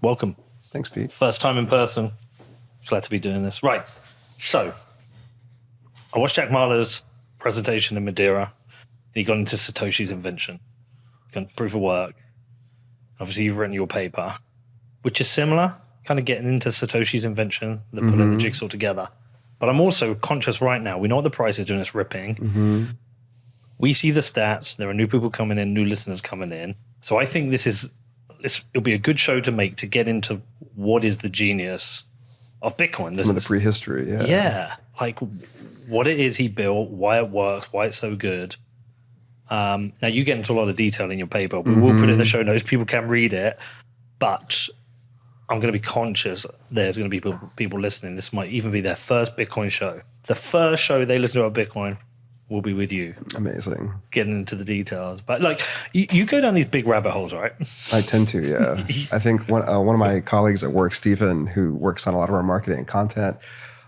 Welcome. Thanks, Pete. First time in person. Glad to be doing this. Right. So, I watched Jack Mallers' presentation in Madeira. He got into Satoshi's invention, got into proof of work. Obviously, you've written your paper, which is similar, kind of getting into Satoshi's invention, the putting the jigsaw together. But I'm also conscious right now, we know what the price is doing, it's ripping. We see the stats, there are new people coming in, new listeners coming in. So I think it'll be a good show to make to get into what is the genius of Bitcoin. Some of the prehistory, yeah. Yeah, like what it is he built, why it works, why it's so good. Now, you get into a lot of detail in your paper. We will put it in the show notes. People can read it. But I'm going to be conscious there's going to be people listening. This might even be their first Bitcoin show. The first show they listen to about Bitcoin will be with you. Amazing. Getting into the details. But like, you go down these big rabbit holes, right? I tend to, yeah. I think one of my colleagues at work, Stephen, who works on a lot of our marketing and content,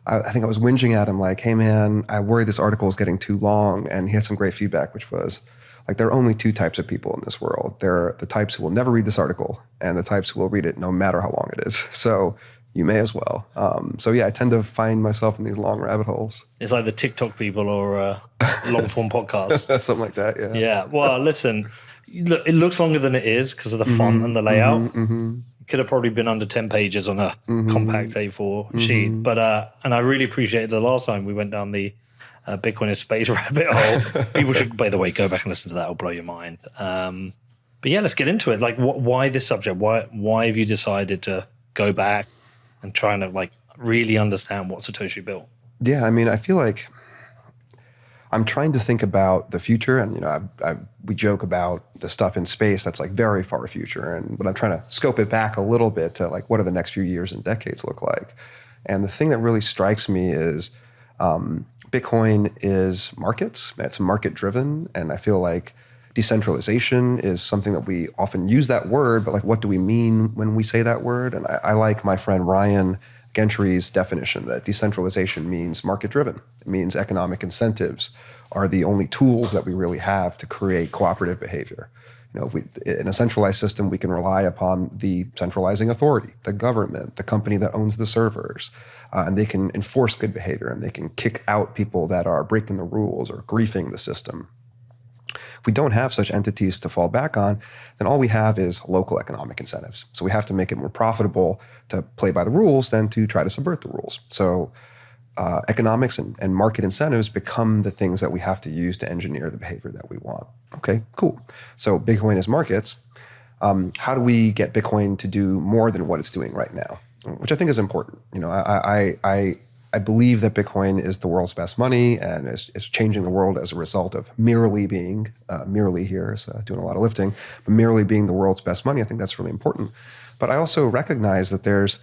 I think I was whinging at him like, hey man, I worry this article is getting too long. And he had some great feedback, which was like, there are only two types of people in this world. There are the types who will never read this article and the types who will read it no matter how long it is. So you may as well. So yeah, I tend to find myself in these long rabbit holes. It's like the TikTok people or long form podcasts. Something like that, yeah. Yeah, well, listen, look, it looks longer than it is because of the font and the layout. It could have probably been under 10 pages on a compact A4 sheet. But and I really appreciated the last time we went down the Bitcoin is space rabbit hole. People should, by the way, go back and listen to that. It'll blow your mind. But yeah, let's get into it. Like, why this subject? Why have you decided to go back and trying to like really understand what Satoshi built? Yeah, I mean, I feel like I'm trying to think about the future, and we joke about the stuff in space that's like very far future, but I'm trying to scope it back a little bit to like what do the next few years and decades look like. And the thing that really strikes me is Bitcoin is markets. It's market driven, and I feel like decentralization is something that we often use that word, but like what do we mean when we say that word? And I like my friend Ryan Gentry's definition that decentralization means market-driven. It means economic incentives are the only tools that we really have to create cooperative behavior. In a centralized system, we can rely upon the centralizing authority, the government, the company that owns the servers, and they can enforce good behavior, and they can kick out people that are breaking the rules or griefing the system. If we don't have such entities to fall back on, then all we have is local economic incentives. So we have to make it more profitable to play by the rules than to try to subvert the rules. So economics and market incentives become the things that we have to use to engineer the behavior that we want. Okay, cool. So Bitcoin is markets. How do we get Bitcoin to do more than what it's doing right now? Which I think is important. I believe that Bitcoin is the world's best money and is changing the world as a result of merely being, merely here is doing a lot of lifting, but merely being the world's best money. I think that's really important. But I also recognize that there's,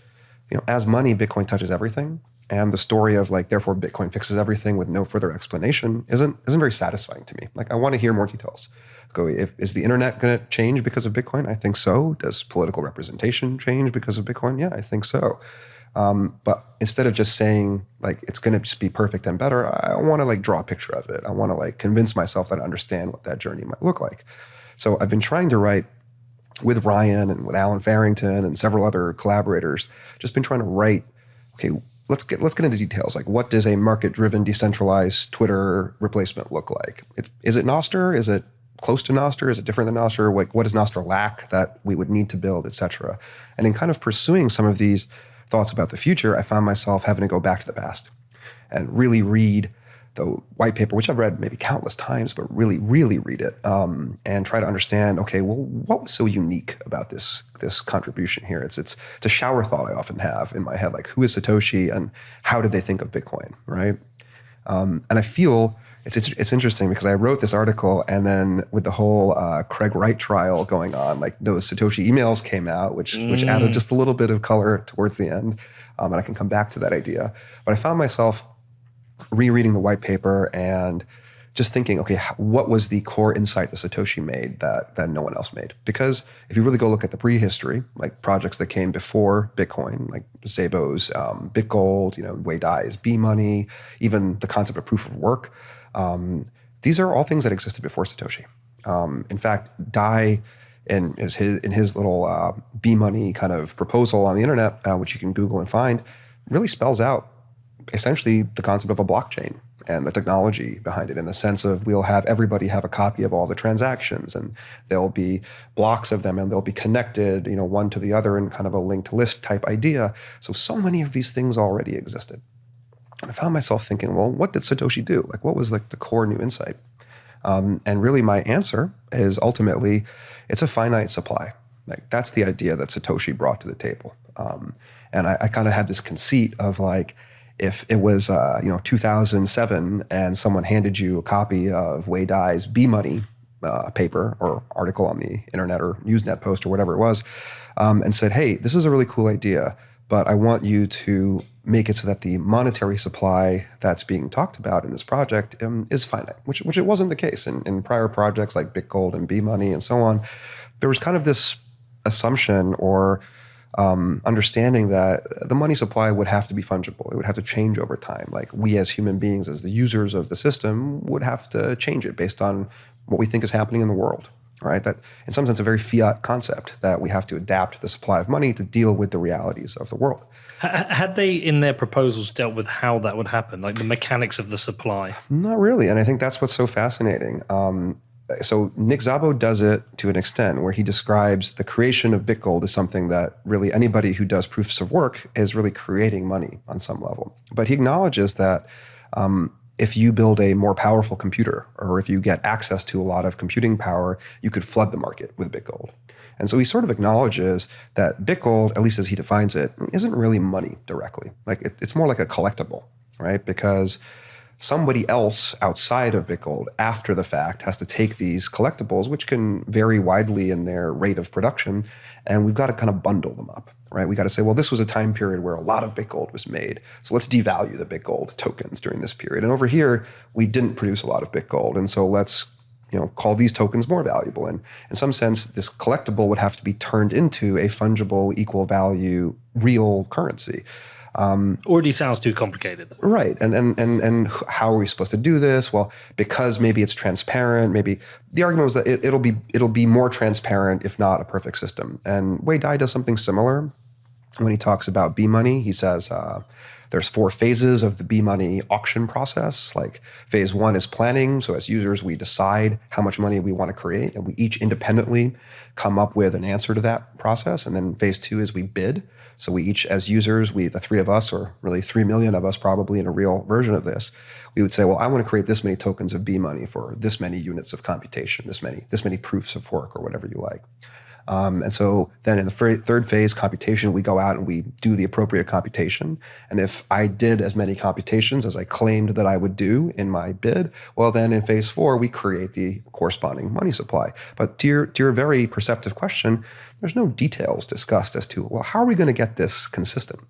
as money, Bitcoin touches everything. And the story of like, therefore Bitcoin fixes everything with no further explanation isn't very satisfying to me. Like, I want to hear more details. Is the internet going to change because of Bitcoin? I think so. Does political representation change because of Bitcoin? Yeah, I think so. But instead of just saying like it's going to just be perfect and better, I want to like draw a picture of it. I want to like convince myself that I understand what that journey might look like. So I've been trying to write with Ryan and with Alan Farrington and several other collaborators, just been trying to write, okay, let's get into details. Like, what does a market-driven, decentralized Twitter replacement look like? Is it Nostr? Is it close to Nostr? Is it different than Nostr? Like, what does Nostr lack that we would need to build, et cetera? And in kind of pursuing some of these thoughts about the future, I found myself having to go back to the past and really read the white paper, which I've read maybe countless times, but really, really read it and try to understand, okay, well, what was so unique about this contribution here? It's a shower thought I often have in my head, like, who is Satoshi and how did they think of Bitcoin, right? And I feel it's interesting because I wrote this article, and then with the whole Craig Wright trial going on, like those Satoshi emails came out, which added just a little bit of color towards the end, and I can come back to that idea. But I found myself rereading the white paper and just thinking, okay, what was the core insight that Satoshi made that no one else made? Because if you really go look at the prehistory, like projects that came before Bitcoin, like Szabo's BitGold, Wei Dai's B-Money, even the concept of proof of work, these are all things that existed before Satoshi. In fact, Dai in his little B money kind of proposal on the internet, which you can Google and find, really spells out essentially the concept of a blockchain and the technology behind it, in the sense of everybody have a copy of all the transactions, and there'll be blocks of them, and they'll be connected, one to the other in kind of a linked list type idea. So many of these things already existed. And I found myself thinking, well, what did Satoshi do? Like, what was like the core new insight? And really my answer is ultimately, it's a finite supply. Like, that's the idea that Satoshi brought to the table. And I kind of had this conceit of like, if it was 2007 and someone handed you a copy of Wei Dai's B Money paper or article on the internet or Usenet post or whatever it was, and said, hey, this is a really cool idea, but I want you to make it so that the monetary supply that's being talked about in this project is finite, which it wasn't the case in prior projects like BitGold and B Money and so on. There was kind of this assumption or understanding that the money supply would have to be fungible. It would have to change over time. Like, we as human beings, as the users of the system, would have to change it based on what we think is happening in the world, right? That, in some sense, a very fiat concept that we have to adapt the supply of money to deal with the realities of the world. Had they, in their proposals, dealt with how that would happen, like the mechanics of the supply? Not really, and I think that's what's so fascinating. So Nick Szabo does it to an extent where he describes the creation of BitGold as something that really anybody who does proofs of work is really creating money on some level. But he acknowledges that if you build a more powerful computer, or if you get access to a lot of computing power, you could flood the market with BitGold. And so he sort of acknowledges that BitGold, at least as he defines it, isn't really money directly. Like, it's more like a collectible, right? Because somebody else outside of BitGold after the fact has to take these collectibles, which can vary widely in their rate of production, and we've got to kind of bundle them up, right? We got to say, well, this was a time period where a lot of BitGold was made, so let's devalue the BitGold tokens during this period. And over here, we didn't produce a lot of BitGold, and so let's call these tokens more valuable. And in some sense, this collectible would have to be turned into a fungible, equal value, real currency. Already sounds too complicated. Right. And how are we supposed to do this? Well, because maybe it's transparent. Maybe the argument was that it'll be more transparent, if not a perfect system. And Wei Dai does something similar when he talks about B Money. He says there's 4 phases of the B Money auction process. Like, phase 1 is planning. So as users, we decide how much money we want to create, and we each independently come up with an answer to that process. And then phase 2 is we bid. So we each, as users, the 3 of us, or really 3 million of us probably in a real version of this, we would say, well, I want to create this many tokens of B Money for this many units of computation, this many proofs of work, or whatever you like. And so then in the third phase, computation, we go out and we do the appropriate computation. And if I did as many computations as I claimed that I would do in my bid, well, then in phase 4, we create the corresponding money supply. But to your very perceptive question, there's no details discussed as to, well, how are we going to get this consistent?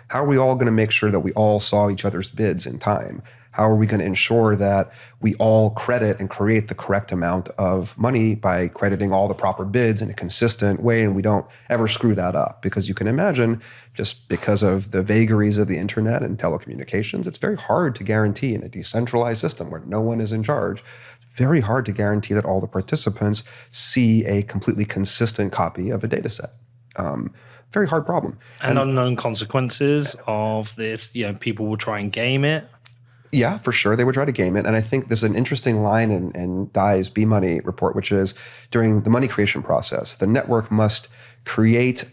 How are we all going to make sure that we all saw each other's bids in time? How are we going to ensure that we all credit and create the correct amount of money by crediting all the proper bids in a consistent way, and we don't ever screw that up? Because you can imagine, just because of the vagaries of the internet and telecommunications, it's very hard to guarantee in a decentralized system where no one is in charge, very hard to guarantee that all the participants see a completely consistent copy of a data set. Very hard problem. And unknown consequences of this, people will try and game it. Yeah, for sure. They would try to game it. And I think there's an interesting line in Dai's B Money report, which is during the money creation process, the network must create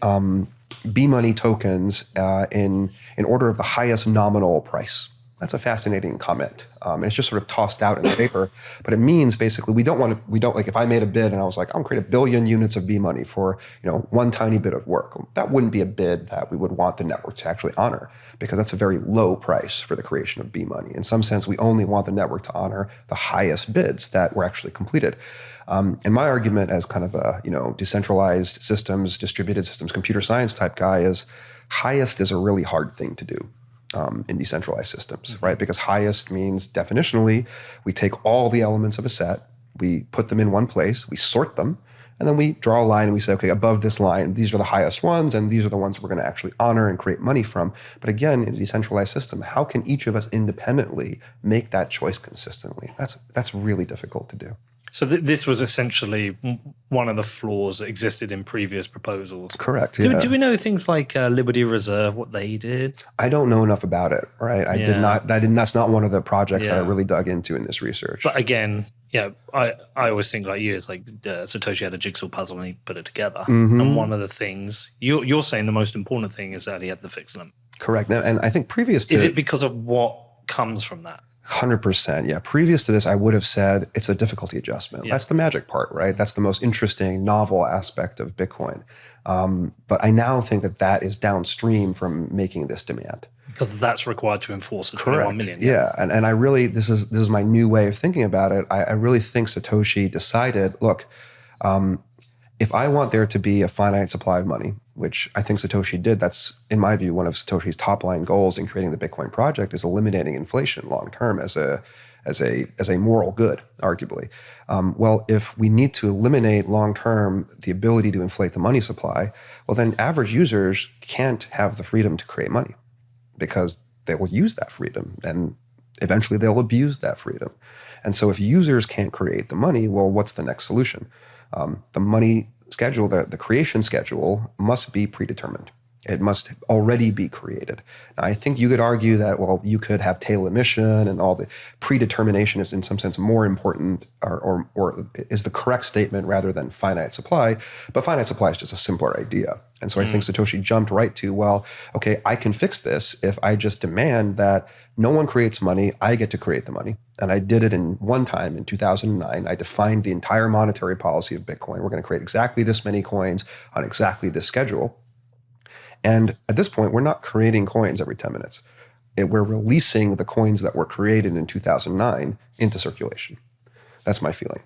B Money tokens in order of the highest nominal price. That's a fascinating comment. And it's just sort of tossed out in the paper. But it means basically we don't like, if I made a bid and I was like, I'm going to create 1 billion units of B Money for, one tiny bit of work. That wouldn't be a bid that we would want the network to actually honor, because that's a very low price for the creation of B Money. In some sense, we only want the network to honor the highest bids that were actually completed. And my argument as kind of a, decentralized systems, distributed systems, computer science type guy is highest is a really hard thing to do. In decentralized systems, right? Because highest means definitionally, we take all the elements of a set, we put them in one place, we sort them, and then we draw a line and we say, okay, above this line, these are the highest ones, and these are the ones we're going to actually honor and create money from. But again, in a decentralized system, how can each of us independently make that choice consistently? That's really difficult to do. So this was essentially one of the flaws that existed in previous proposals. Correct. Yeah. Do we know things like Liberty Reserve, what they did? I don't know enough about it, right? I did not. That's not one of the projects that I Yeah. really dug into in this research. But again, yeah, I always think like you, it's like Satoshi had a jigsaw puzzle and he put it together. Mm-hmm. And one of the things you're saying the most important thing is that he had the fixed limit. Correct. And I think previous to Is it because of what comes from that? 100%. Yeah. Previous to this, I would have said it's a difficulty adjustment. Yeah. That's the magic part, right? That's the most interesting, novel aspect of Bitcoin. But I now think that is downstream from making this demand. Because that's required to enforce the 21 million. Yeah. And I really, this is my new way of thinking about it. I really think Satoshi decided, look, if I want there to be a finite supply of money, which I think Satoshi did, that's, in my view, one of Satoshi's top line goals in creating the Bitcoin project is eliminating inflation long term as a moral good, arguably. Well, if we need to eliminate long term the ability to inflate the money supply, well, then average users can't have the freedom to create money because they will use that freedom and eventually they'll abuse that freedom. And so if users can't create the money, well, what's the next solution? The money schedule, the creation schedule must be predetermined. It must already be created. Now, I think you could argue that, well, you could have tail emission and all the predetermination is in some sense more important or is the correct statement rather than finite supply. But finite supply is just a simpler idea. And so I think Satoshi jumped right to, well, okay, I can fix this if I just demand that no one creates money, I get to create the money. And I did it in one time in 2009. I defined the entire monetary policy of Bitcoin. We're going to create exactly this many coins on exactly this schedule. And at this point, we're not creating coins every 10 minutes. We're releasing the coins that were created in 2009 into circulation. That's my feeling.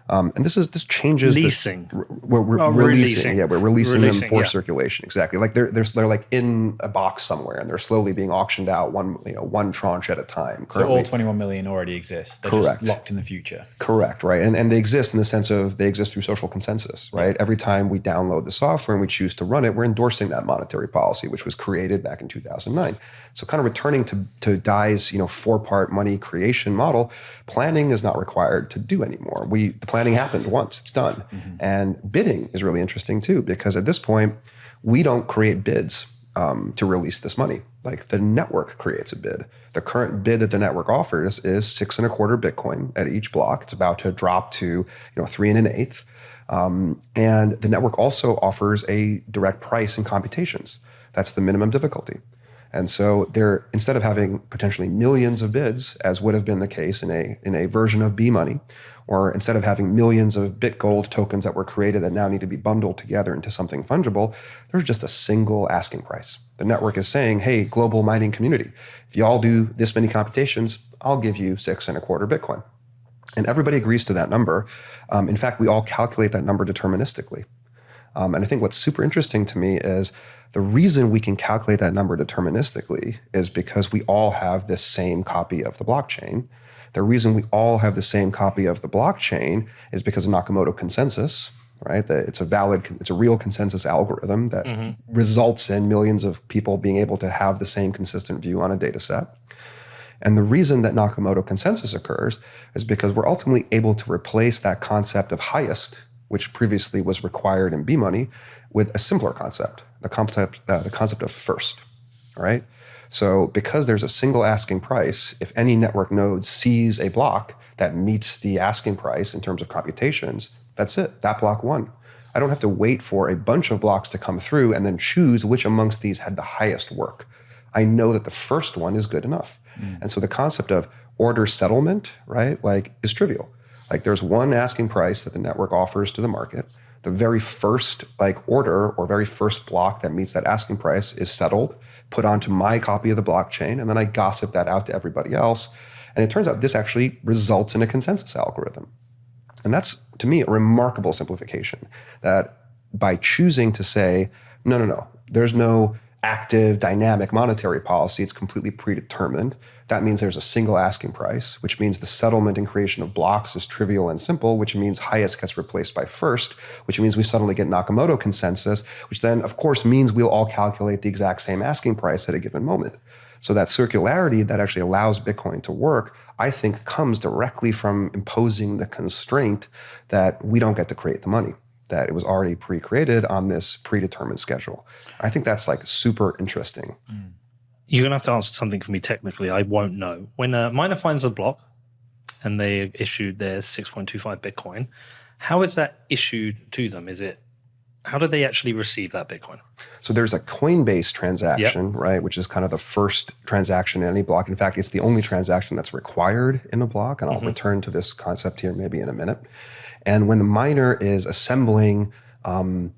And this changes. Leasing. We're releasing. Yeah, we're releasing them for yeah. circulation. Exactly. Like they're like in a box somewhere, and they're slowly being auctioned out one tranche at a time. So all 21 million already exist. They're Correct. just locked in the future. Correct. Right. And they exist in the sense of they exist through social consensus. Right. Every time we download the software and we choose to run it, we're endorsing that monetary policy, which was created back in 2009. So kind of returning to Dai's 4-part money creation model, planning is not required to do anymore. The planning happened once, it's done. Mm-hmm. And bidding is really interesting too, because at this point, we don't create bids to release this money. Like the network creates a bid. The current bid that the network offers is 6.25 Bitcoin at each block. It's about to drop to 3 1/8. And the network also offers a direct price in computations. That's the minimum difficulty. And so instead of having potentially millions of bids, as would have been the case in a version of B-money, or instead of having millions of BitGold tokens that were created that now need to be bundled together into something fungible, there's just a single asking price. The network is saying, hey, global mining community, if y'all do this many computations, I'll give you 6.25 Bitcoin. And everybody agrees to that number. In fact, we all calculate that number deterministically. And I think what's super interesting to me is the reason we can calculate that number deterministically is because we all have this same copy of the blockchain. The reason we all have the same copy of the blockchain is because of Nakamoto consensus, right? It's a real consensus algorithm that results in millions of people being able to have the same consistent view on a data set. And the reason that Nakamoto consensus occurs is because we're ultimately able to replace that concept of highest, which previously was required in B-money, with a simpler concept, the concept of first, all right? So because there's a single asking price, if any network node sees a block that meets the asking price in terms of computations, that's it, that block won. I don't have to wait for a bunch of blocks to come through and then choose which amongst these had the highest work. I know that the first one is good enough. And so the concept of order settlement, right, is trivial. Like there's one asking price that the network offers to the market. The very first order or very first block that meets that asking price is settled, put onto my copy of the blockchain, and then I gossip that out to everybody else. And it turns out this actually results in a consensus algorithm. And that's, to me, a remarkable simplification, that by choosing to say, no, there's no active, dynamic monetary policy, it's completely predetermined. That means there's a single asking price, which means the settlement and creation of blocks is trivial and simple, which means highest gets replaced by first, which means we suddenly get Nakamoto consensus, which then, of course, means we'll all calculate the exact same asking price at a given moment. So that circularity that actually allows Bitcoin to work, I think comes directly from imposing the constraint that we don't get to create the money, that it was already pre-created on this predetermined schedule. I think that's like super interesting. You're going to have to answer something for me technically. I won't know. When a miner finds a block and they issued their 6.25 Bitcoin, how is that issued to them? How do they actually receive that Bitcoin? So there's a Coinbase transaction, right, which is kind of the first transaction in any block. In fact, it's the only transaction that's required in a block, and I'll return to this concept here maybe in a minute. And when the miner is assembling, when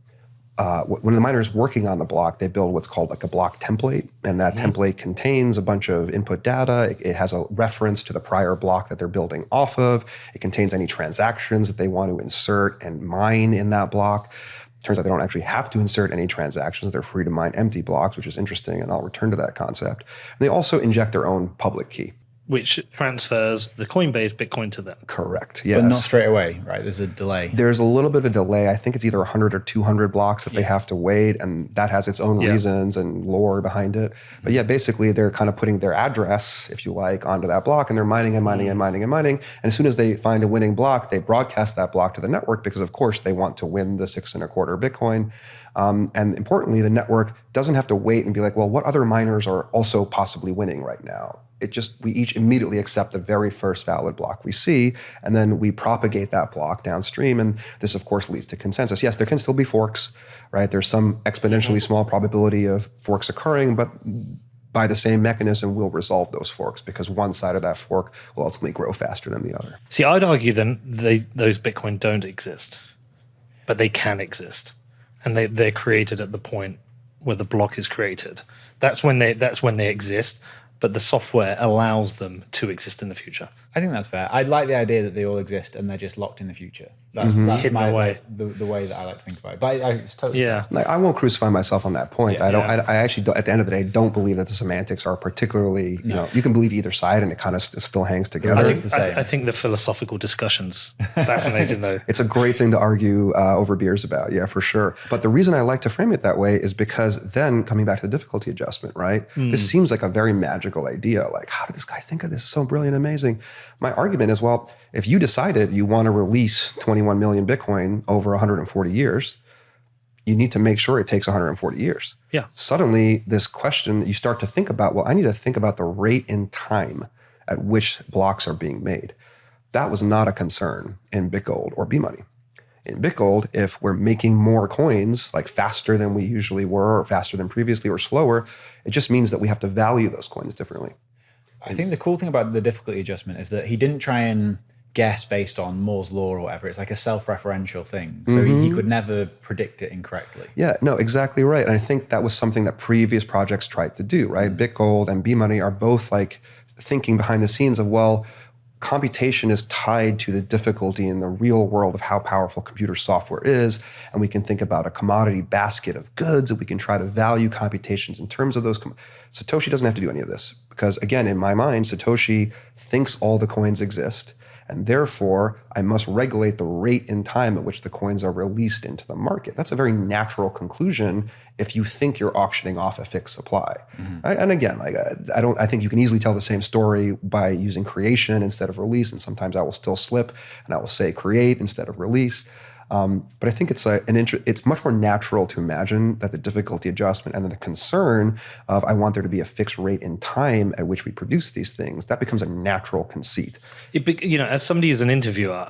the miner is working on the block, they build what's called like a block template, and that template contains a bunch of input data. It has a reference to the prior block that they're building off of. It contains any transactions that they want to insert and mine in that block. Turns out they don't actually have to insert any transactions. They're free to mine empty blocks, which is interesting, and I'll return to that concept. And they also inject their own public key. Which transfers the Coinbase Bitcoin to them. Correct, yes. But not straight away, right? There's a delay. There's a little bit of a delay. I think it's either 100 or 200 blocks that they have to wait, and that has its own reasons and lore behind it. But yeah, basically they're kind of putting their address, if you like, onto that block, and they're mining and mining and mining and mining. And as soon as they find a winning block, they broadcast that block to the network because, of course, they want to win the 6.25 Bitcoin. And importantly, the network doesn't have to wait and be like, well, what other miners are also possibly winning right now? We each immediately accept the very first valid block we see, and then we propagate that block downstream. And this, of course, leads to consensus. Yes, there can still be forks, right? There's some exponentially small probability of forks occurring, but by the same mechanism, we'll resolve those forks because one side of that fork will ultimately grow faster than the other. See, I'd argue then those Bitcoin don't exist, but they can exist. And they're created at the point where the block is created. That's when they exist. But the software allows them to exist in the future. I think that's fair. I like the idea that they all exist and they're just locked in the future. That's my way, the way that I like to think about it. But it's totally fair. Like, I won't crucify myself on that point. I actually don't, at the end of the day, don't believe that the semantics are particularly. You can believe either side, and it kind of still hangs together. I think the philosophical discussion's fascinating, though. It's a great thing to argue over beers about, yeah, for sure. But the reason I like to frame it that way is because then, coming back to the difficulty adjustment, right? This seems like a very magical idea. Like, how did this guy think of this? It's so brilliant, amazing. My argument is, well, if you decided you want to release 21 million Bitcoin over 140 years, you need to make sure it takes 140 years. Yeah. Suddenly, this question, you start to think about, well, I need to think about the rate in time at which blocks are being made. That was not a concern in BitGold or B-Money. In BitGold, if we're making more coins, like faster than we usually were, or faster than previously, or slower, it just means that we have to value those coins differently. I think the cool thing about the difficulty adjustment is that he didn't try and guess based on Moore's law or whatever. It's like a self-referential thing. So he could never predict it incorrectly. Yeah, no, exactly right. And I think that was something that previous projects tried to do, right? BitGold and B-Money are both like thinking behind the scenes of, well, computation is tied to the difficulty in the real world of how powerful computer software is. And we can think about a commodity basket of goods, and we can try to value computations in terms of those. Satoshi doesn't have to do any of this because, again, in my mind, Satoshi thinks all the coins exist. And therefore, I must regulate the rate in time at which the coins are released into the market. That's a very natural conclusion if you think you're auctioning off a fixed supply. Right? And again, like I think you can easily tell the same story by using creation instead of release. And sometimes I will still slip and I will say create instead of release. But I think it's it's much more natural to imagine that the difficulty adjustment and then the concern of I want there to be a fixed rate in time at which we produce these things, that becomes a natural conceit. As somebody who's an interviewer,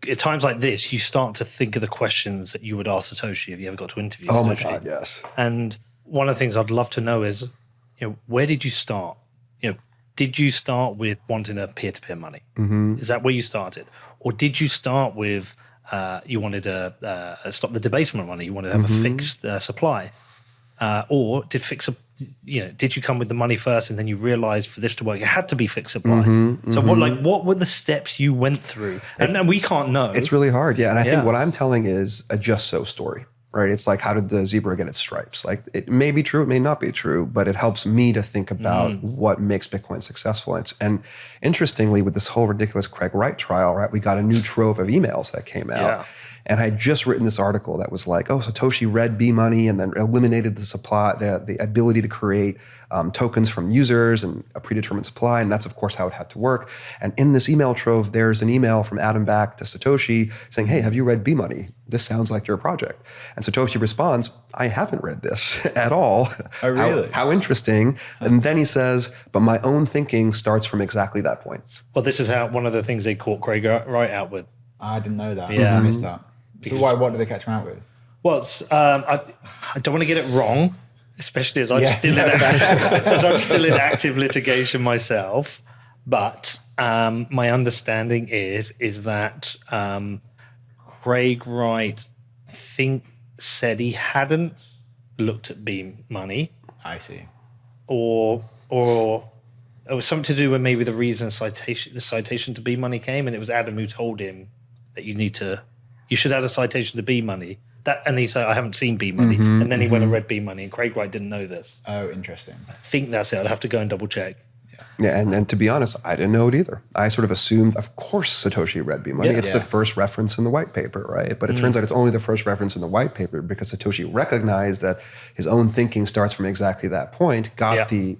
at times like this, you start to think of the questions that you would ask Satoshi if you ever got to interview Satoshi. Oh my God, yes. And one of the things I'd love to know is, where did you start? Did you start with wanting a peer-to-peer money? Is that where you started? Or did you start with you wanted to stop the debasement money? You wanted to have a fixed supply? Or did you come with the money first and then you realized for this to work, it had to be fixed supply? So what were the steps you went through? And we can't know. It's really hard, yeah. And I think what I'm telling is a just so story. Right? It's like, how did the zebra get its stripes? Like, it may be true, it may not be true, but it helps me to think about what makes Bitcoin successful. And interestingly, with this whole ridiculous Craig Wright trial, right, we got a new trove of emails that came out. And I had just written this article that was like, oh, Satoshi read B money and then eliminated the supply, the ability to create tokens from users and a predetermined supply. And that's, of course, how it had to work. And in this email trove, there's an email from Adam Back to Satoshi saying, hey, have you read B money? This sounds like your project. And Satoshi responds, I haven't read this at all. Oh, really? How interesting. And then he says, but my own thinking starts from exactly that point. Well, this is how one of the things they caught Craig right out with. I didn't know that. Yeah. I missed that. So what did they catch him out with? Well, I don't want to get it wrong, especially as I'm still in active litigation myself. But my understanding is that Craig Wright, I think, said he hadn't looked at Beam money. I see. Or it was something to do with maybe the reason the citation to B money came, and it was Adam who told him that you should add a citation to B money. And he said, I haven't seen B money. And then he went and read B money, and Craig Wright didn't know this. Oh, interesting. I think that's it. I'd have to go and double check. Yeah, and to be honest, I didn't know it either. I sort of assumed, of course, Satoshi read B money. Yeah. It's the first reference in the white paper, right? But it turns out it's only the first reference in the white paper because Satoshi recognized that his own thinking starts from exactly that point, got the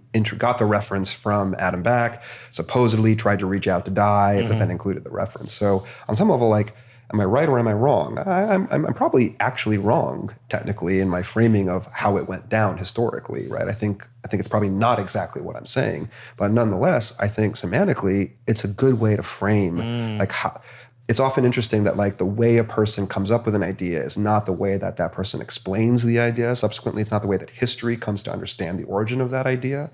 reference from Adam Back, supposedly tried to reach out to Dai, but then included the reference. So on some level, like, am I right or am I wrong? I'm probably actually wrong, technically, in my framing of how it went down historically, right? I think it's probably not exactly what I'm saying, but nonetheless, I think semantically, it's a good way to frame like how. It's often interesting that like the way a person comes up with an idea is not the way that that person explains the idea. Subsequently, it's not the way that history comes to understand the origin of that idea.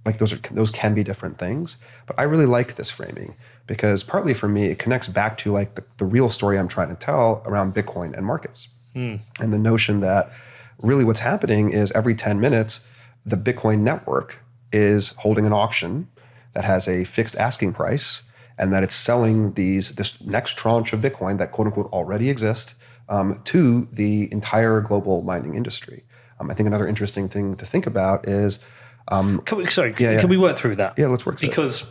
Like those can be different things, but I really like this framing because partly for me, it connects back to like the real story I'm trying to tell around Bitcoin and markets. And the notion that really what's happening is every 10 minutes, the Bitcoin network is holding an auction that has a fixed asking price and that it's selling this next tranche of Bitcoin that quote unquote already exist to the entire global mining industry. I think another interesting thing to think about is Can we work through that? Yeah, let's work through it.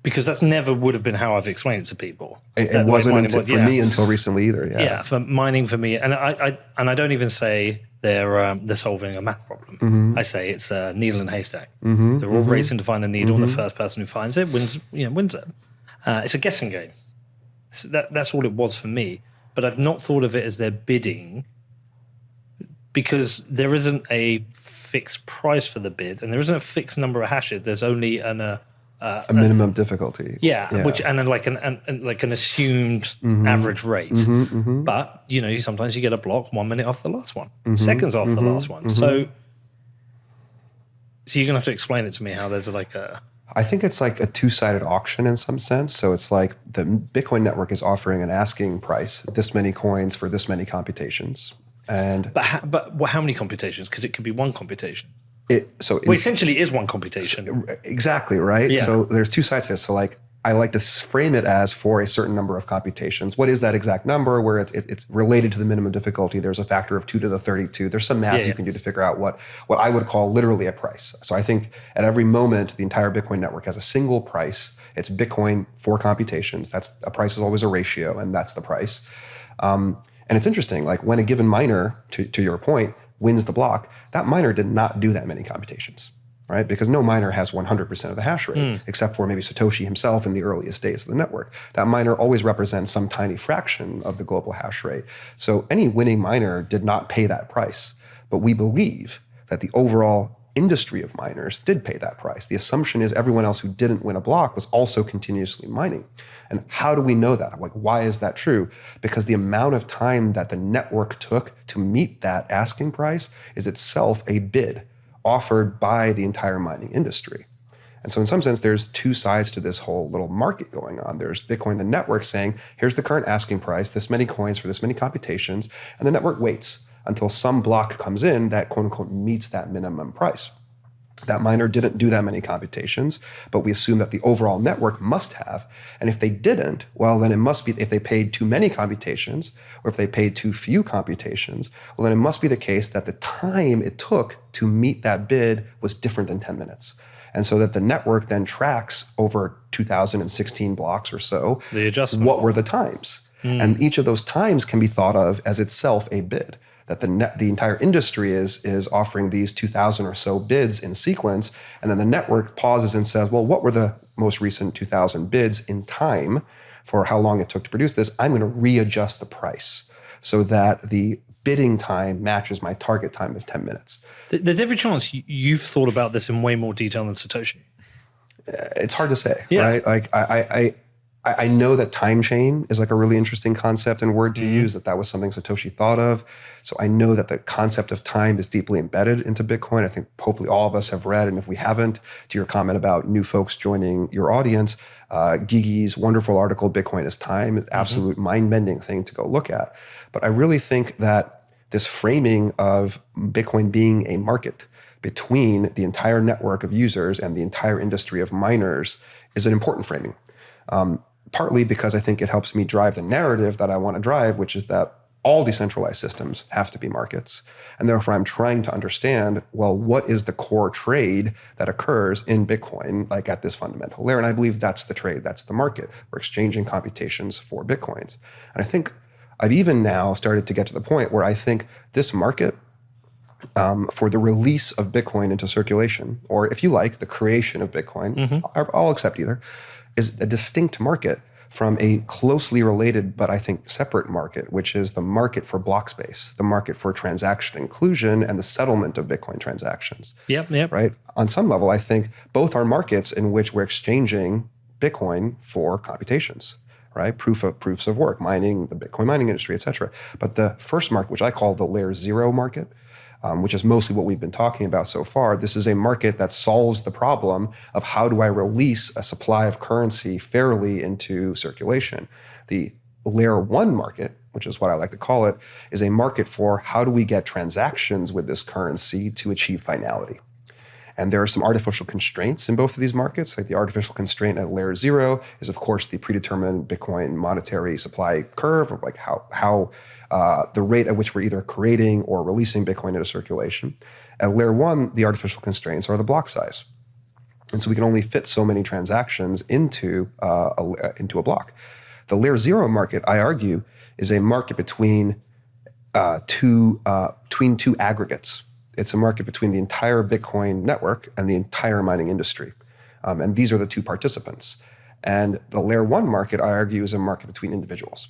Because that's never would have been how I've explained it to people. It wasn't for me until recently either. Yeah, for mining for me, and I don't even say they're solving a math problem. I say it's a needle in a haystack. They're all racing to find a needle, and the first person who finds it wins it. It's a guessing game. So that's all it was for me. But I've not thought of it as they're bidding because there isn't a fixed price for the bid, and there isn't a fixed number of hashes. There's only a minimum difficulty. Which and then like an assumed average rate. But sometimes you get a block 1 minute off the last one, seconds off the last one. So you're gonna have to explain it to me how there's like a. I think it's like a two-sided auction in some sense. So it's like the Bitcoin network is offering an asking price, this many coins for this many computations. But how many computations? Because it could be one computation. Essentially is one computation. Exactly, right? Yeah. So there's two sides to this. So like I like to frame it as for a certain number of computations. What is that exact number where it's related to the minimum difficulty? There's a factor of 2 to the 32. There's some math you can do to figure out what I would call literally a price. So I think at every moment, the entire Bitcoin network has a single price. It's Bitcoin for computations. A price is always a ratio, and that's the price. And it's interesting, like when a given miner, to your point, wins the block, that miner did not do that many computations, right? Because no miner has 100% of the hash rate, except for maybe Satoshi himself in the earliest days of the network. That miner always represents some tiny fraction of the global hash rate. So any winning miner did not pay that price. But we believe that the overall industry of miners did pay that price. The assumption is everyone else who didn't win a block was also continuously mining. And how do we know that? Like, why is that true? Because the amount of time that the network took to meet that asking price is itself a bid offered by the entire mining industry. And so in some sense, there's two sides to this whole little market going on. There's Bitcoin, the network saying, here's the current asking price, this many coins for this many computations, and the network waits until some block comes in that quote unquote meets that minimum price. That miner didn't do that many computations, but we assume that the overall network must have. And if they didn't, well, then it must be if they paid too many computations or if they paid too few computations, well, then it must be the case that the time it took to meet that bid was different than 10 minutes. And so that the network then tracks over 2016 blocks or so, the adjustment. What were the times? And each of those times can be thought of as itself a bid. That the entire industry is offering these 2,000 or so bids in sequence, and then the network pauses and says, well, what were the most recent 2,000 bids in time for how long it took to produce this? I'm going to readjust the price so that the bidding time matches my target time of 10 minutes. There's every chance you've thought about this in way more detail than Satoshi. It's hard to say, right? Like I know that time chain is like a really interesting concept and word to use, that was something Satoshi thought of. So I know that the concept of time is deeply embedded into Bitcoin. I think hopefully all of us have read, and if we haven't, to your comment about new folks joining your audience, Gigi's wonderful article, Bitcoin is Time, is an absolute mind-bending thing to go look at. But I really think that this framing of Bitcoin being a market between the entire network of users and the entire industry of miners is an important framing. Partly because I think it helps me drive the narrative that I want to drive, which is that all decentralized systems have to be markets. And therefore, I'm trying to understand, well, what is the core trade that occurs in Bitcoin, like at this fundamental layer? And I believe that's the trade, that's the market. We're exchanging computations for Bitcoins. And I think I've even now started to get to the point where I think this market, for the release of Bitcoin into circulation, or if you like, the creation of Bitcoin, I'll accept either, is a distinct market from a closely related, but I think separate market, which is the market for blockspace, the market for transaction inclusion and the settlement of Bitcoin transactions. Yep. Right? On some level, I think both are markets in which we're exchanging Bitcoin for computations, right? Proofs of work, mining, the Bitcoin mining industry, et cetera. But the first market, which I call the layer 0 market, which is mostly what we've been talking about so far. This is a market that solves the problem of how do I release a supply of currency fairly into circulation. The layer 1 market, which is what I like to call it, is a market for how do we get transactions with this currency to achieve finality. And there are some artificial constraints in both of these markets. Like the artificial constraint at layer 0 is, of course, the predetermined Bitcoin monetary supply curve of like how the rate at which we're either creating or releasing Bitcoin into circulation. At layer 1, the artificial constraints are the block size. And so we can only fit so many transactions into a block. The layer 0 market, I argue, is a market between two aggregates. It's a market between the entire Bitcoin network and the entire mining industry. And these are the two participants. And the layer 1 market, I argue, is a market between individuals.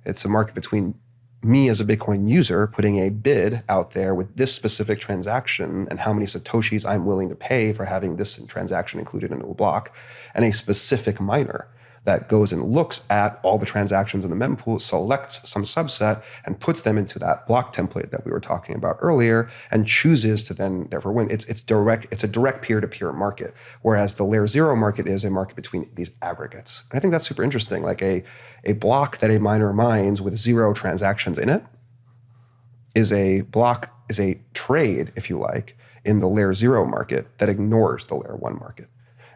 It's a market between me as a Bitcoin user putting a bid out there with this specific transaction and how many Satoshis I'm willing to pay for having this transaction included into a block, and a specific miner that goes and looks at all the transactions in the mempool, selects some subset, and puts them into that block template that we were talking about earlier, and chooses to then therefore win. It's a direct peer-to-peer market, whereas the layer 0 market is a market between these aggregates. And I think that's super interesting. Like a block that a miner mines with 0 transactions in it is a trade, if you like, in the layer 0 market that ignores the layer 1 market.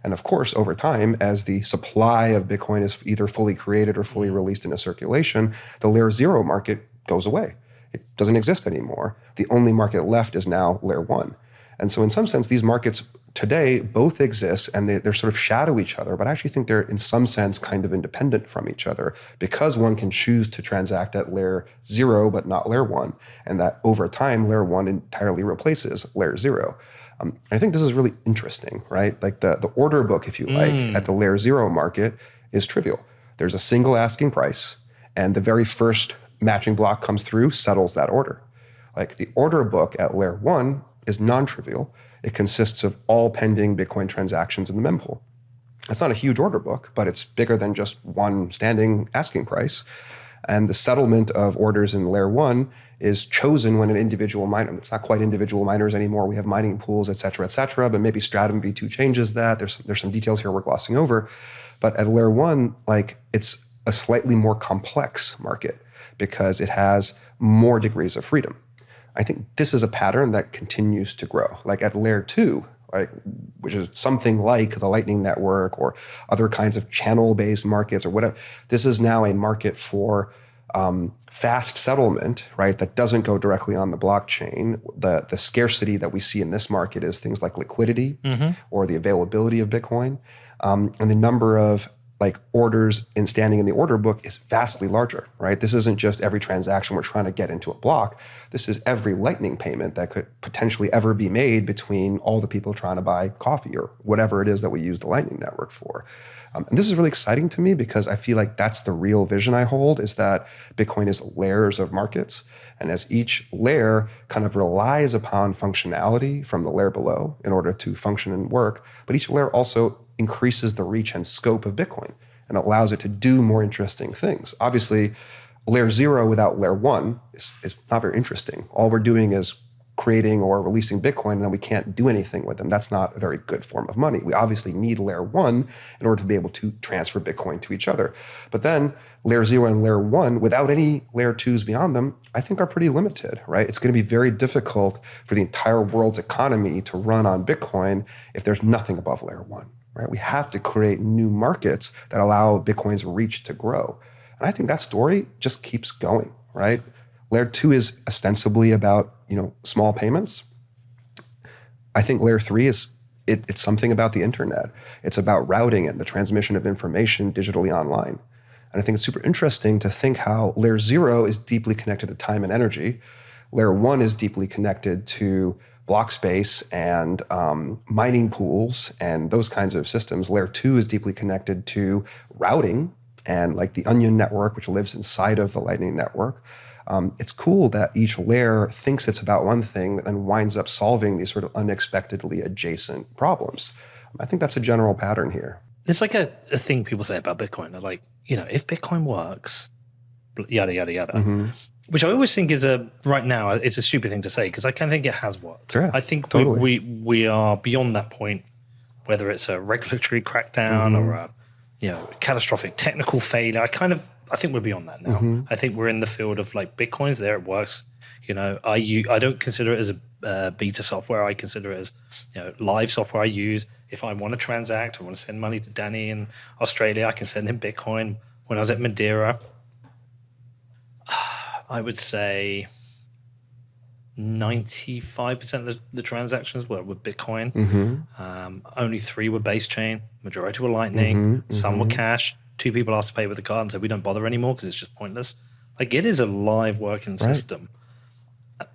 And of course, over time, as the supply of Bitcoin is either fully created or fully released into circulation, the layer 0 market goes away. It doesn't exist anymore. The only market left is now layer 1. And so in some sense, these markets today both exist and they're sort of shadow each other, but I actually think they're in some sense kind of independent from each other because one can choose to transact at layer 0, but not layer 1. And that over time, layer 1 entirely replaces layer 0. I think this is really interesting, right? Like the order book, if you like, at the layer 0 market is trivial. There's a single asking price, and the very first matching block comes through, settles that order. Like the order book at layer 1 is non-trivial. It consists of all pending Bitcoin transactions in the mempool. It's not a huge order book, but it's bigger than just one standing asking price. And the settlement of orders in layer 1 is chosen when an individual miner, it's not quite individual miners anymore, we have mining pools, et cetera, but maybe Stratum v2 changes that. There's some details here we're glossing over. But at layer 1, like it's a slightly more complex market because it has more degrees of freedom. I think this is a pattern that continues to grow. Like at layer 2, right, which is something like the Lightning Network or other kinds of channel-based markets or whatever. This is now a market for fast settlement, right, that doesn't go directly on the blockchain. The scarcity that we see in this market is things like liquidity or the availability of Bitcoin. And the number of like orders and standing in the order book is vastly larger, right? This isn't just every transaction we're trying to get into a block. This is every Lightning payment that could potentially ever be made between all the people trying to buy coffee or whatever it is that we use the Lightning Network for. And this is really exciting to me because I feel like that's the real vision I hold, is that Bitcoin is layers of markets. And as each layer kind of relies upon functionality from the layer below in order to function and work, but each layer also increases the reach and scope of Bitcoin and allows it to do more interesting things. Obviously, layer 0 without layer 1 is not very interesting. All we're doing is creating or releasing Bitcoin, and then we can't do anything with them. That's not a very good form of money. We obviously need layer 1 in order to be able to transfer Bitcoin to each other. But then layer 0 and layer 1, without any layer 2s beyond them, I think are pretty limited, right? It's going to be very difficult for the entire world's economy to run on Bitcoin if there's nothing above layer 1. Right? We have to create new markets that allow Bitcoin's reach to grow. And I think that story just keeps going, right? Layer 2 is ostensibly about, small payments. I think layer 3 is it's something about the internet. It's about routing and the transmission of information digitally online. And I think it's super interesting to think how layer 0 is deeply connected to time and energy. Layer 1 is deeply connected to blockspace and mining pools and those kinds of systems. Layer 2 is deeply connected to routing and like the Onion network, which lives inside of the Lightning Network. It's cool that each layer thinks it's about one thing and winds up solving these sort of unexpectedly adjacent problems. I think that's a general pattern here. There's like a thing people say about Bitcoin. They're like, if Bitcoin works, yada, yada, yada. Mm-hmm. Which I always think is right now, it's a stupid thing to say because I kind of think it has worked. Yeah, I think totally. we are beyond that point, whether it's a regulatory crackdown or a catastrophic technical failure. I think we're beyond that now. Mm-hmm. I think we're in the field of like Bitcoins. There it works. I don't consider it as a beta software. I consider it as live software I use. If I want to transact, I want to send money to Danny in Australia, I can send him Bitcoin. When I was at Madeira, I would say 95% of the transactions were with Bitcoin. Mm-hmm. Only 3 were base chain. Majority were Lightning. Mm-hmm. Some were cash. 2 people asked to pay with the card and said, we don't bother anymore because it's just pointless. Like, it is a live working system.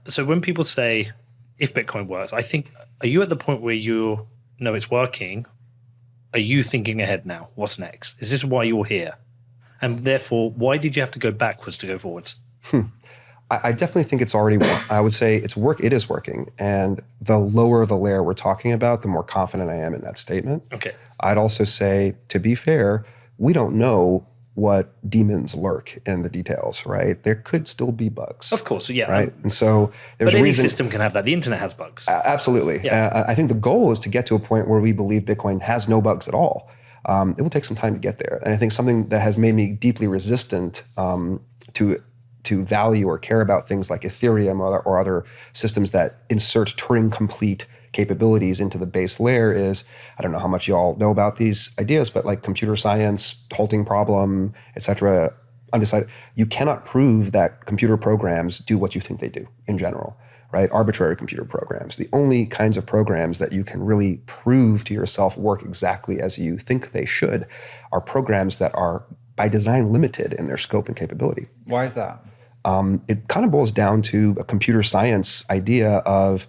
So when people say, if Bitcoin works, I think, are you at the point where you know it's working? Are you thinking ahead now? What's next? Is this why you're here? And therefore, why did you have to go backwards to go forwards? I definitely think it's already I would say it is working. And the lower the layer we're talking about, the more confident I am in that statement. Okay. I'd also say, to be fair, we don't know what demons lurk in the details, right? There could still be bugs. Of course, yeah. Right? And so there's a reason. But any reason, system can have that. The internet has bugs. Absolutely. Yeah. I think the goal is to get to a point where we believe Bitcoin has no bugs at all. It will take some time to get there. And I think something that has made me deeply resistant to value or care about things like Ethereum or other systems that insert Turing complete capabilities into the base layer is, I don't know how much y'all know about these ideas, but like computer science, halting problem, et cetera, undecided. You cannot prove that computer programs do what you think they do in general, right? Arbitrary computer programs. The only kinds of programs that you can really prove to yourself work exactly as you think they should are programs that are by design limited in their scope and capability. Why is that? It kind of boils down to a computer science idea of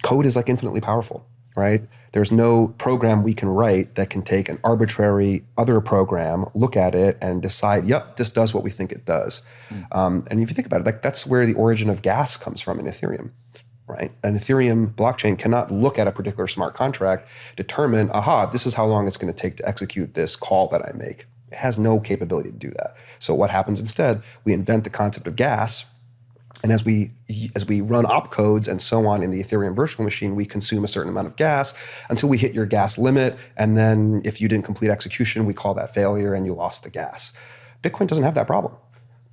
code is like infinitely powerful, right? There's no program we can write that can take an arbitrary other program, look at it, and decide, yep, this does what we think it does. And if you think about it, like that's where the origin of gas comes from in Ethereum, right? An Ethereum blockchain cannot look at a particular smart contract, determine, aha, this is how long it's going to take to execute this call that I make. It has no capability to do that. So what happens instead? We invent the concept of gas, and as we run opcodes and so on in the Ethereum virtual machine, we consume a certain amount of gas until we hit your gas limit, and then if you didn't complete execution, we call that failure and you lost the gas. Bitcoin doesn't have that problem.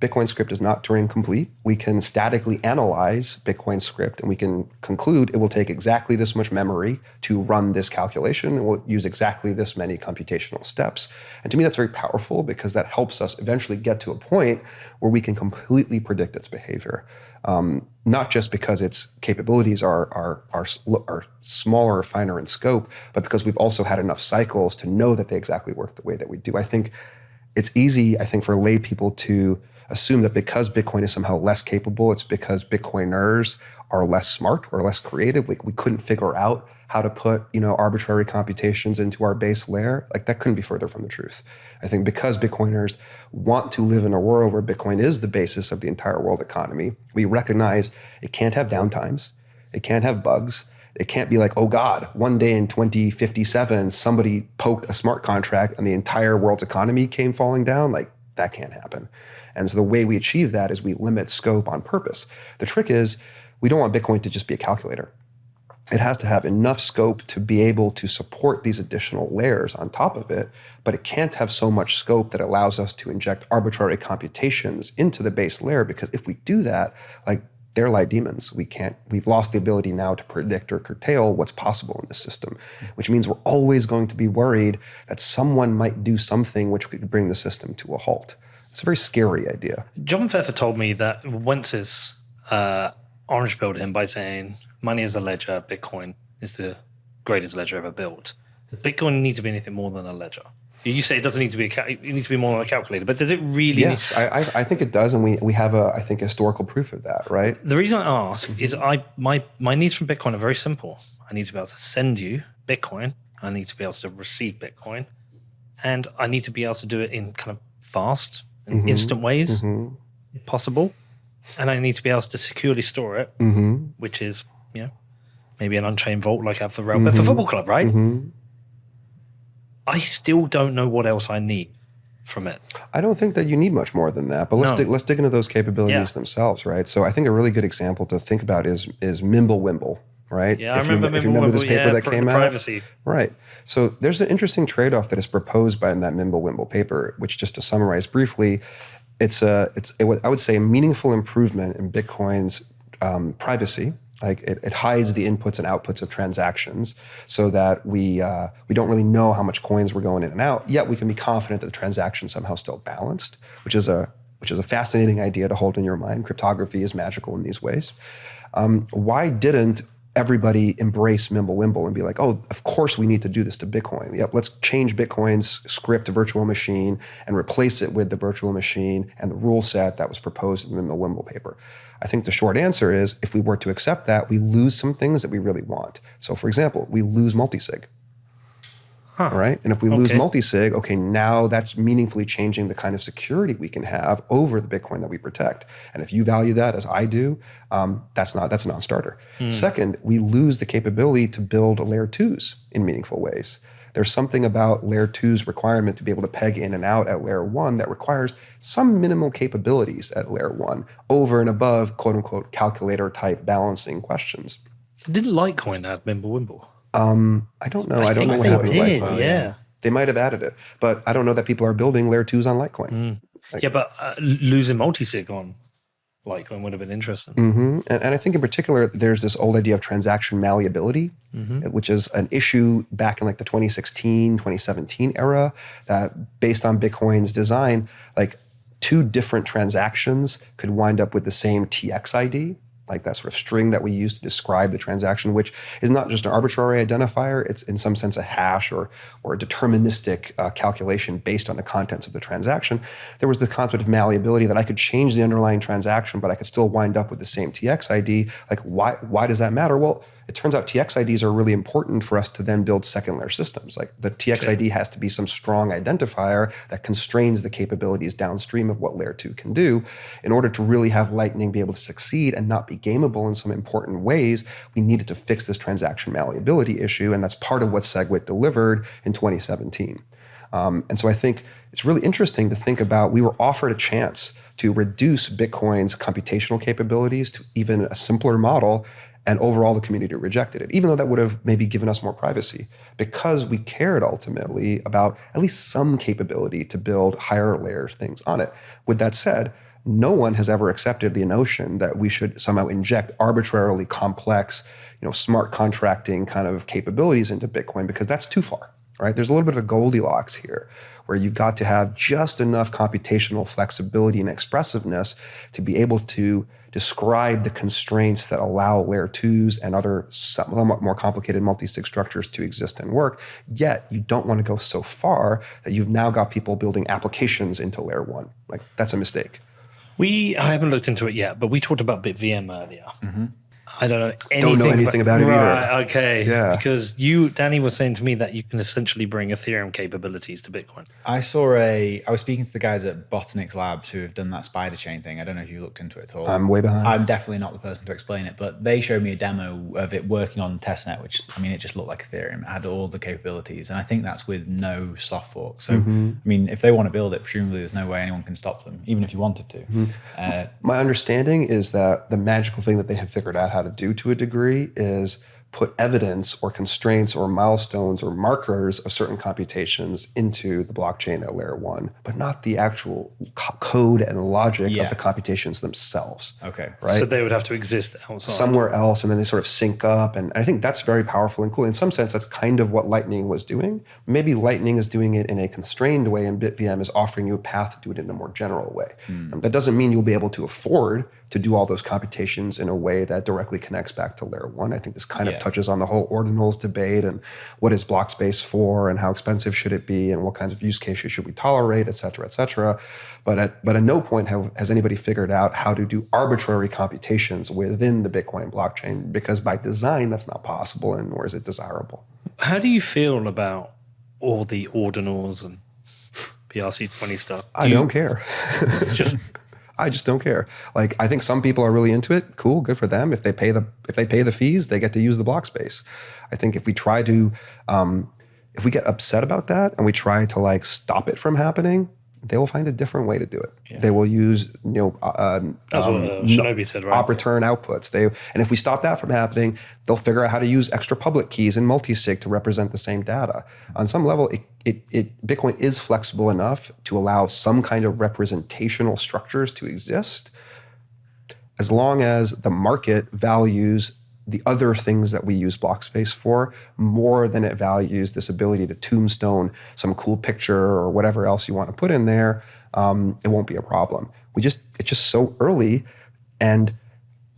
Bitcoin script is not Turing complete. We can statically analyze Bitcoin script and we can conclude it will take exactly this much memory to run this calculation. It will use exactly this many computational steps. And to me, that's very powerful because that helps us eventually get to a point where we can completely predict its behavior. Not just because its capabilities are smaller, finer in scope, but because we've also had enough cycles to know that they exactly work the way that we do. I think it's easy, for lay people to assume that because Bitcoin is somehow less capable, it's because Bitcoiners are less smart or less creative. We couldn't figure out how to put, arbitrary computations into our base layer. Like, that couldn't be further from the truth. I think because Bitcoiners want to live in a world where Bitcoin is the basis of the entire world economy, we recognize it can't have downtimes, it can't have bugs. It can't be like, oh God, one day in 2057, somebody poked a smart contract and the entire world's economy came falling down. Like, that can't happen. And so the way we achieve that is we limit scope on purpose. The trick is we don't want Bitcoin to just be a calculator. It has to have enough scope to be able to support these additional layers on top of it, but it can't have so much scope that allows us to inject arbitrary computations into the base layer, because if we do that, like, they're like demons. We've lost the ability now to predict or curtail what's possible in the system, which means we're always going to be worried that someone might do something which could bring the system to a halt. It's a very scary idea. John Pfeffer told me that Wentz's orange pilled him by saying, money is a ledger, Bitcoin is the greatest ledger ever built. Does Bitcoin need to be anything more than a ledger? You say it doesn't need to be it needs to be more than a calculator, but does it really? Yes, I think it does, and we have I think historical proof of that, right? The reason I ask is my needs from Bitcoin are very simple. I need to be able to send you Bitcoin. I need to be able to receive Bitcoin, and I need to be able to do it in kind of fast and instant ways, if possible. And I need to be able to securely store it, which is maybe an unchained vault like I have for Rail, but for Football Club, right? I still don't know what else I need from it. I don't think that you need much more than that, but let's dig into those capabilities themselves, right? So I think a really good example to think about is Mimblewimble, right? Yeah, I remember if you remember this paper that came out. Privacy. Right. So there's an interesting trade-off that is proposed by that Mimblewimble paper, which, just to summarize briefly, it's I would say a meaningful improvement in Bitcoin's privacy. Like, it hides the inputs and outputs of transactions so that we don't really know how much coins were going in and out, yet we can be confident that the transaction somehow still balanced, which is a fascinating idea to hold in your mind. Cryptography is magical in these ways. Why didn't everybody embrace Mimblewimble and be like, oh, of course we need to do this to Bitcoin. Yep, let's change Bitcoin's script to virtual machine and replace it with the virtual machine and the rule set that was proposed in the Mimblewimble paper. I think the short answer is, if we were to accept that, we lose some things that we really want. So, for example, we lose multisig. Right? And if we lose multisig, okay, now that's meaningfully changing the kind of security we can have over the Bitcoin that we protect. And if you value that as I do, that's a non-starter. Second, we lose the capability to build layer 2s in meaningful ways. There's something about layer 2's requirement to be able to peg in and out at layer 1 that requires some minimal capabilities at layer 1 over and above, quote unquote, calculator type balancing questions. Didn't Litecoin add Mimblewimble? I don't know. I don't know what happened to Litecoin. Yeah. They might have added it, but I don't know that people are building layer 2s on Litecoin. But losing multisig on Litecoin would have been interesting. And I think in particular, there's this old idea of transaction malleability, which is an issue back in like the 2016, 2017 era, that based on Bitcoin's design, like, two different transactions could wind up with the same TX ID, like that sort of string that we use to describe the transaction, which is not just an arbitrary identifier. It's in some sense a hash or a deterministic calculation based on the contents of the transaction. There was the concept of malleability, that I could change the underlying transaction, but I could still wind up with the same TX ID. Like, why does that matter? Well, it turns out TX IDs are really important for us to then build second layer systems. Like, the TX ID has to be some strong identifier that constrains the capabilities downstream of what layer 2 can do. In order to really have Lightning be able to succeed and not be gameable in some important ways, we needed to fix this transaction malleability issue, and that's part of what SegWit delivered in 2017. And so I think it's really interesting to think about, we were offered a chance to reduce Bitcoin's computational capabilities to even a simpler model, and overall the community rejected it, even though that would have maybe given us more privacy, because we cared ultimately about at least some capability to build higher layer things on it. With that said, no one has ever accepted the notion that we should somehow inject arbitrarily complex, smart contracting kind of capabilities into Bitcoin, because that's too far, right? There's a little bit of a Goldilocks here, where you've got to have just enough computational flexibility and expressiveness to be able to describe the constraints that allow layer 2s and other somewhat more complicated multi-sig structures to exist and work. Yet you don't want to go so far that you've now got people building applications into layer 1. Like, that's a mistake. I haven't looked into it yet, but we talked about BitVM earlier. I don't know anything about it either. Right, okay. Yeah. Because Danny was saying to me that you can essentially bring Ethereum capabilities to Bitcoin. I was speaking to the guys at Botanix Labs who have done that spider chain thing. I don't know if you looked into it at all. I'm way behind. I'm definitely not the person to explain it, but they showed me a demo of it working on testnet, which, I mean, it just looked like Ethereum. It had all the capabilities. And I think that's with no soft fork. So, I mean, if they want to build it, presumably there's no way anyone can stop them, even if you wanted to. My understanding is that the magical thing that they have figured out how to do to a degree is put evidence or constraints or milestones or markers of certain computations into the blockchain at layer 1, but not the actual code and logic of the computations themselves. Okay. Right? So they would have to exist outside. Somewhere else, and then they sort of sync up. And I think that's very powerful and cool. In some sense, that's kind of what Lightning was doing. Maybe Lightning is doing it in a constrained way, and BitVM is offering you a path to do it in a more general way. That doesn't mean you'll be able to afford to do all those computations in a way that directly connects back to layer 1. I think this kind of touches on the whole ordinals debate and what is blockspace for and how expensive should it be and what kinds of use cases should we tolerate, et cetera, et cetera. But at no point has anybody figured out how to do arbitrary computations within the Bitcoin blockchain, because by design, that's not possible, and nor is it desirable. How do you feel about all the ordinals and PRC20 stuff? I don't care. Just I just don't care. Like, I think some people are really into it. Cool, good for them. If they pay the fees, they get to use the block space. I think if we try to, if we get upset about that and we try to like stop it from happening, they will find a different way to do it. Yeah. They will use, that's what Shinobi said, right? Op return outputs. And if we stop that from happening, they'll figure out how to use extra public keys and multisig to represent the same data. On some level, Bitcoin is flexible enough to allow some kind of representational structures to exist, as long as the market values the other things that we use block space for more than it values this ability to tombstone some cool picture or whatever else you want to put in there. It won't be a problem. It's just so early, and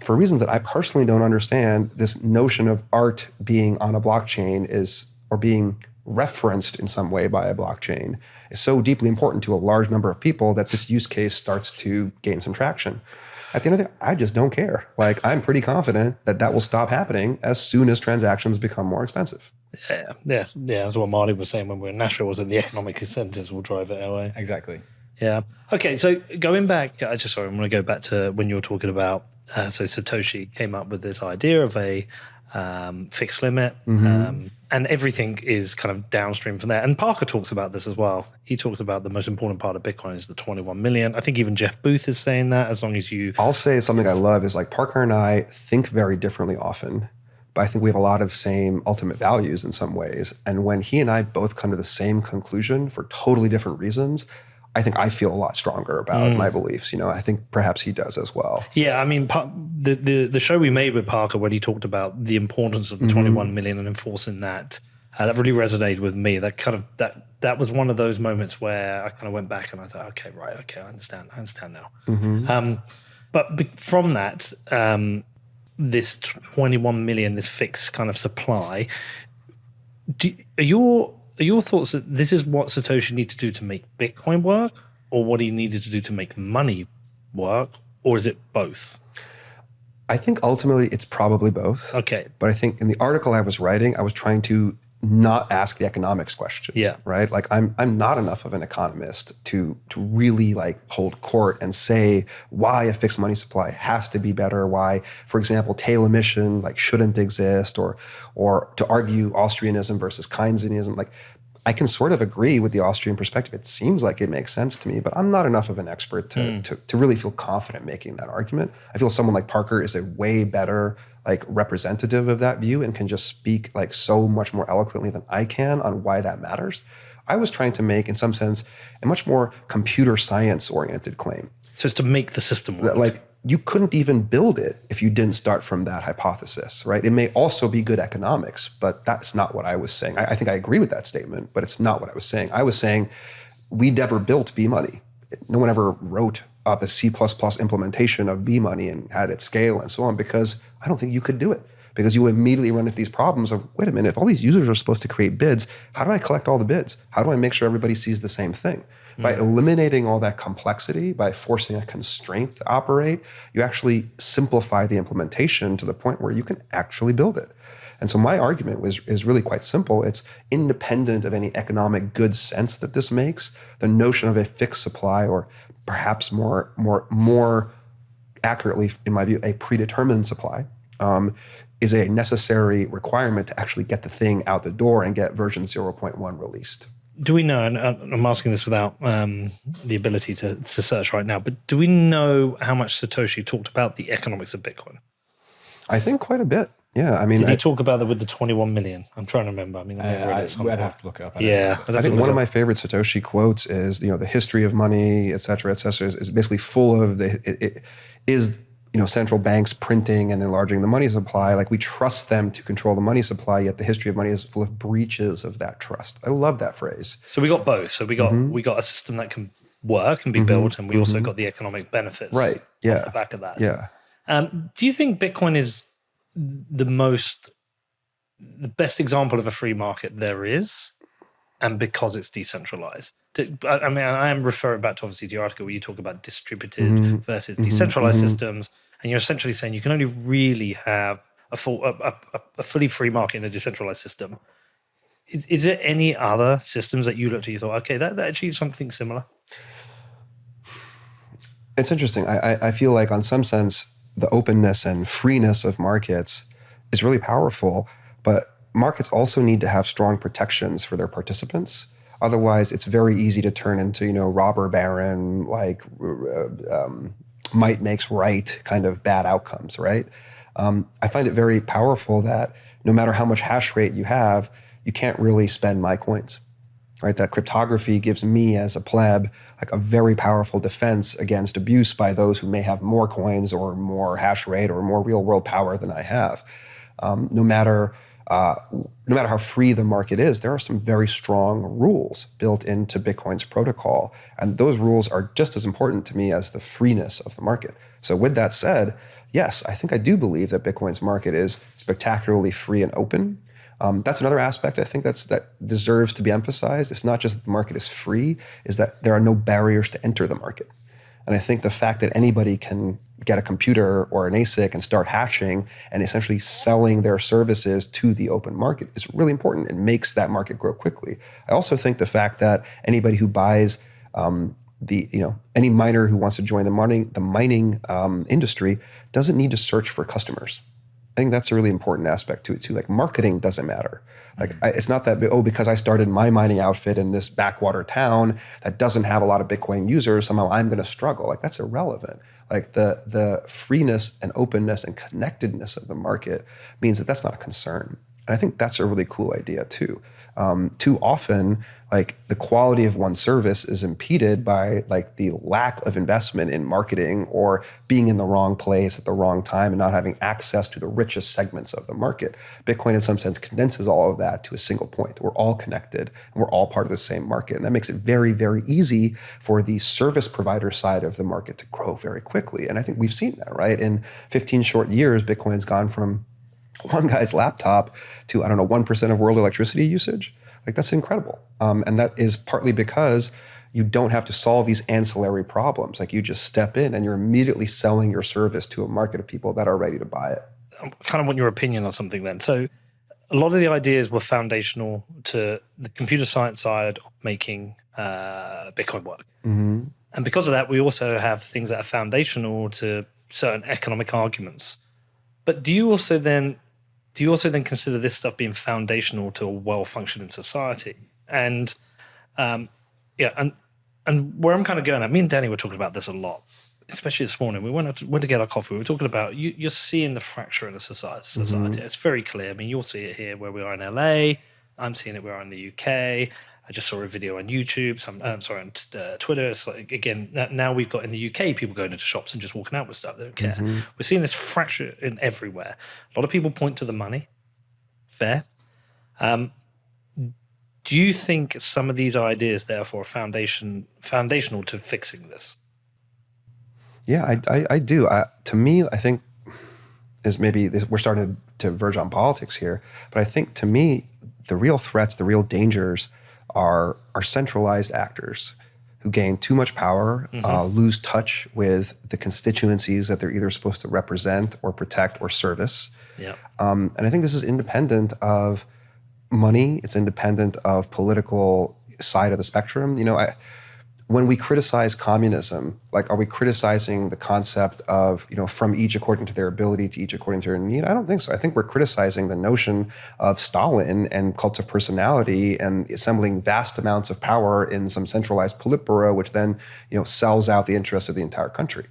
for reasons that I personally don't understand, this notion of art being on a blockchain or being referenced in some way by a blockchain is so deeply important to a large number of people that this use case starts to gain some traction. At the end of the day, I just don't care. Like, I'm pretty confident that will stop happening as soon as transactions become more expensive. Yeah, that's what Marty was saying when we were in Nashville, was that the economic incentives will drive it away. Exactly. Yeah. Okay, so going back, I'm going to go back to when you were talking about, so Satoshi came up with this idea of a fixed limit, and everything is kind of downstream from there. And Parker talks about this as well. He talks about the most important part of Bitcoin is the 21 million. I think even Jeff Booth is saying that, as long as you... I'll say something I love is, like, Parker and I think very differently often, but I think we have a lot of the same ultimate values in some ways. And when he and I both come to the same conclusion for totally different reasons, I think I feel a lot stronger about my beliefs. I think perhaps he does as well. Yeah, I mean, the show we made with Parker, when he talked about the importance of the 21 million and enforcing that, that really resonated with me. That kind of that was one of those moments where I kind of went back and I thought, okay, I understand now. But from that, this 21 million, this fixed kind of supply, are your thoughts that this is what Satoshi needed to do to make Bitcoin work, or what he needed to do to make money work, or is it both? I think ultimately it's probably both. Okay. But I think in the article I was writing, I was trying to not ask the economics question. Yeah. Right? Like, I'm not enough of an economist to really like hold court and say why a fixed money supply has to be better, why, for example, tail emission like shouldn't exist, or to argue Austrianism versus Keynesianism. Like, I can sort of agree with the Austrian perspective. It seems like it makes sense to me, but I'm not enough of an expert to really feel confident making that argument. I feel someone like Parker is a way better like representative of that view and can just speak like so much more eloquently than I can on why that matters. I was trying to make, in some sense, a much more computer science oriented claim. So it's to make the system work. Like, you couldn't even build it if you didn't start from that hypothesis, right? It may also be good economics, but that's not what I was saying. I think I agree with that statement, but it's not what I was saying. I was saying we never built B-money. No one ever wrote up a C++ implementation of B-money and had it scale and so on, because I don't think you could do it. Because you immediately run into these problems of, wait a minute, if all these users are supposed to create bids, how do I collect all the bids? How do I make sure everybody sees the same thing? By eliminating all that complexity, by forcing a constraint to operate, you actually simplify the implementation to the point where you can actually build it. And so my argument is really quite simple. It's independent of any economic good sense that this makes. The notion of a fixed supply, or perhaps more accurately, in my view, a predetermined supply, is a necessary requirement to actually get the thing out the door and get version 0.1 released. Do we know, and I'm asking this without the ability to search right now, but do we know how much Satoshi talked about the economics of Bitcoin? I think quite a bit. Yeah, I mean, did he talk about that with the 21 million? I'm trying to remember. I mean, I'd have to look it up. I think one of my favorite Satoshi quotes is, the history of money, et cetera, is basically full of it is central banks printing and enlarging the money supply. Like, we trust them to control the money supply, yet the history of money is full of breaches of that trust. I love that phrase. So we got both. So we got a system that can work and be built, and we also got the economic benefits off the back of that. Yeah. Do you think Bitcoin is the best example of a free market there is, and because it's decentralized? I mean, I am referring back to, obviously, to your article where you talk about distributed versus decentralized systems, and you're essentially saying you can only really have a fully free market in a decentralized system. Is there any other systems that you looked at, you thought, okay, that achieves something similar? It's interesting. I feel like, on some sense, the openness and freeness of markets is really powerful, but markets also need to have strong protections for their participants. Otherwise, it's very easy to turn into, robber baron, like might makes right kind of bad outcomes, right? I find it very powerful that no matter how much hash rate you have, you can't really spend my coins, right? That cryptography gives me, as a pleb, like a very powerful defense against abuse by those who may have more coins or more hash rate or more real world power than I have. No matter how free the market is, there are some very strong rules built into Bitcoin's protocol. And those rules are just as important to me as the freeness of the market. So with that said, yes, I think I do believe that Bitcoin's market is spectacularly free and open. That's another aspect I think that deserves to be emphasized. It's not just that the market is free, is that there are no barriers to enter the market. And I think the fact that anybody can get a computer or an ASIC and start hashing and essentially selling their services to the open market is really important. It makes that market grow quickly. I also think the fact that anybody who buys any miner who wants to join the mining industry doesn't need to search for customers. I think that's a really important aspect to it too. Like, marketing doesn't matter. Like, it's not that, because I started my mining outfit in this backwater town that doesn't have a lot of Bitcoin users, somehow I'm going to struggle. Like, that's irrelevant. Like, the freeness and openness and connectedness of the market means that that's not a concern. And I think that's a really cool idea too. Too often, like, the quality of one's service is impeded by, like, the lack of investment in marketing or being in the wrong place at the wrong time and not having access to the richest segments of the market. Bitcoin, in some sense, condenses all of that to a single point. We're all connected and we're all part of the same market. And that makes it very, very easy for the service provider side of the market to grow very quickly. And I think we've seen that, right? In 15 short years, Bitcoin's gone from one guy's laptop to, 1% of world electricity usage. Like, that's incredible. And that is partly because you don't have to solve these ancillary problems. Like, you just step in and you're immediately selling your service to a market of people that are ready to buy it. I kind of want your opinion on something then. So a lot of the ideas were foundational to the computer science side of making Bitcoin work. Mm-hmm. And because of that, we also have things that are foundational to certain economic arguments. But do you also then consider this stuff being foundational to a well-functioning society? And and where I'm kind of going at, me and Danny were talking about this a lot, especially this morning. We went to get our coffee. We were talking about you're seeing the fracture in the society. Mm-hmm. It's very clear. I mean, you'll see it here where we are in LA. I'm seeing it where we are in the UK. I just saw a video on YouTube. On Twitter. It's like, again, now we've got in the UK people going into shops and just walking out with stuff. They don't care. We're seeing this fracture in everywhere. A lot of people point to the money. Fair. Do you think some of these ideas, therefore, are foundational to fixing this? Yeah, I do. To me, I think we're starting to verge on politics here, but I think to me, the real threats, the real dangers are centralized actors who gain too much power, lose touch with the constituencies that they're either supposed to represent or protect or service. Yeah. And I think this is independent of money. It's independent of political side of the spectrum. When we criticize communism, like, are we criticizing the concept of, from each according to their ability to each according to their need? I don't think so. I think we're criticizing the notion of Stalin and cults of personality and assembling vast amounts of power in some centralized Politburo, which then, sells out the interests of the entire country.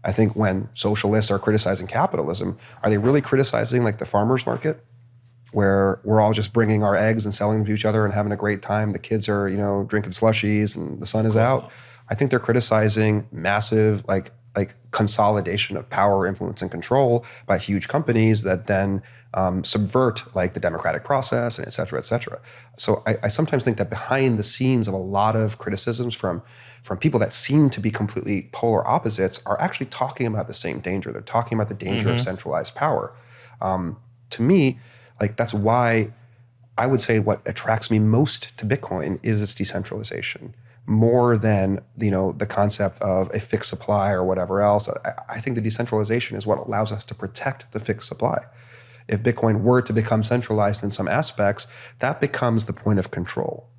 I think when socialists are criticizing capitalism, are they really criticizing like the farmer's market, where we're all just bringing our eggs and selling them to each other and having a great time? The kids are, drinking slushies and the sun is out. I think they're criticizing massive, like consolidation of power, influence, and control by huge companies that then subvert like the democratic process, and et cetera, et cetera. So I sometimes think that behind the scenes of a lot of criticisms from people that seem to be completely polar opposites are actually talking about the same danger. They're talking about the danger of centralized power. To me, like, that's why I would say what attracts me most to Bitcoin is its decentralization, more than the concept of a fixed supply or whatever else. I think the decentralization is what allows us to protect the fixed supply. If Bitcoin were to become centralized in some aspects, that becomes the point of control.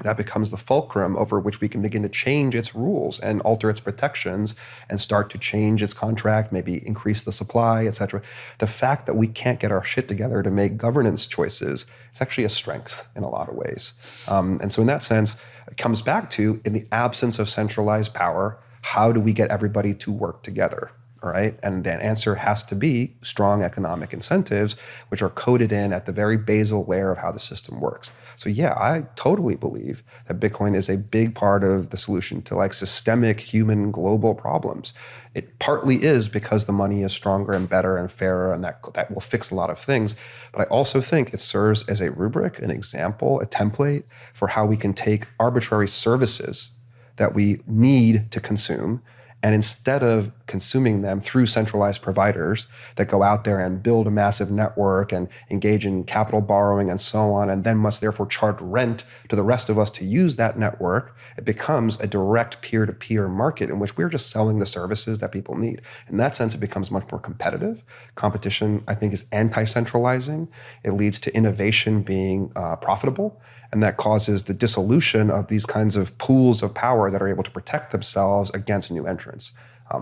That becomes the fulcrum over which we can begin to change its rules and alter its protections and start to change its contract, maybe increase the supply, et cetera. The fact that we can't get our shit together to make governance choices is actually a strength in a lot of ways. And so in that sense, it comes back to, in the absence of centralized power, how do we get everybody to work together? All right. And the answer has to be strong economic incentives, which are coded in at the very basal layer of how the system works. So yeah, I totally believe that Bitcoin is a big part of the solution to like systemic human global problems. It partly is because the money is stronger and better and fairer, and that will fix a lot of things. But I also think it serves as a rubric, an example, a template for how we can take arbitrary services that we need to consume, and instead of consuming them through centralized providers that go out there and build a massive network and engage in capital borrowing and so on, and then must therefore charge rent to the rest of us to use that network, it becomes a direct peer-to-peer market in which we're just selling the services that people need. In that sense, it becomes much more competitive. Competition, I think, is anti-centralizing. It leads to innovation being profitable. And that causes the dissolution of these kinds of pools of power that are able to protect themselves against new entrants.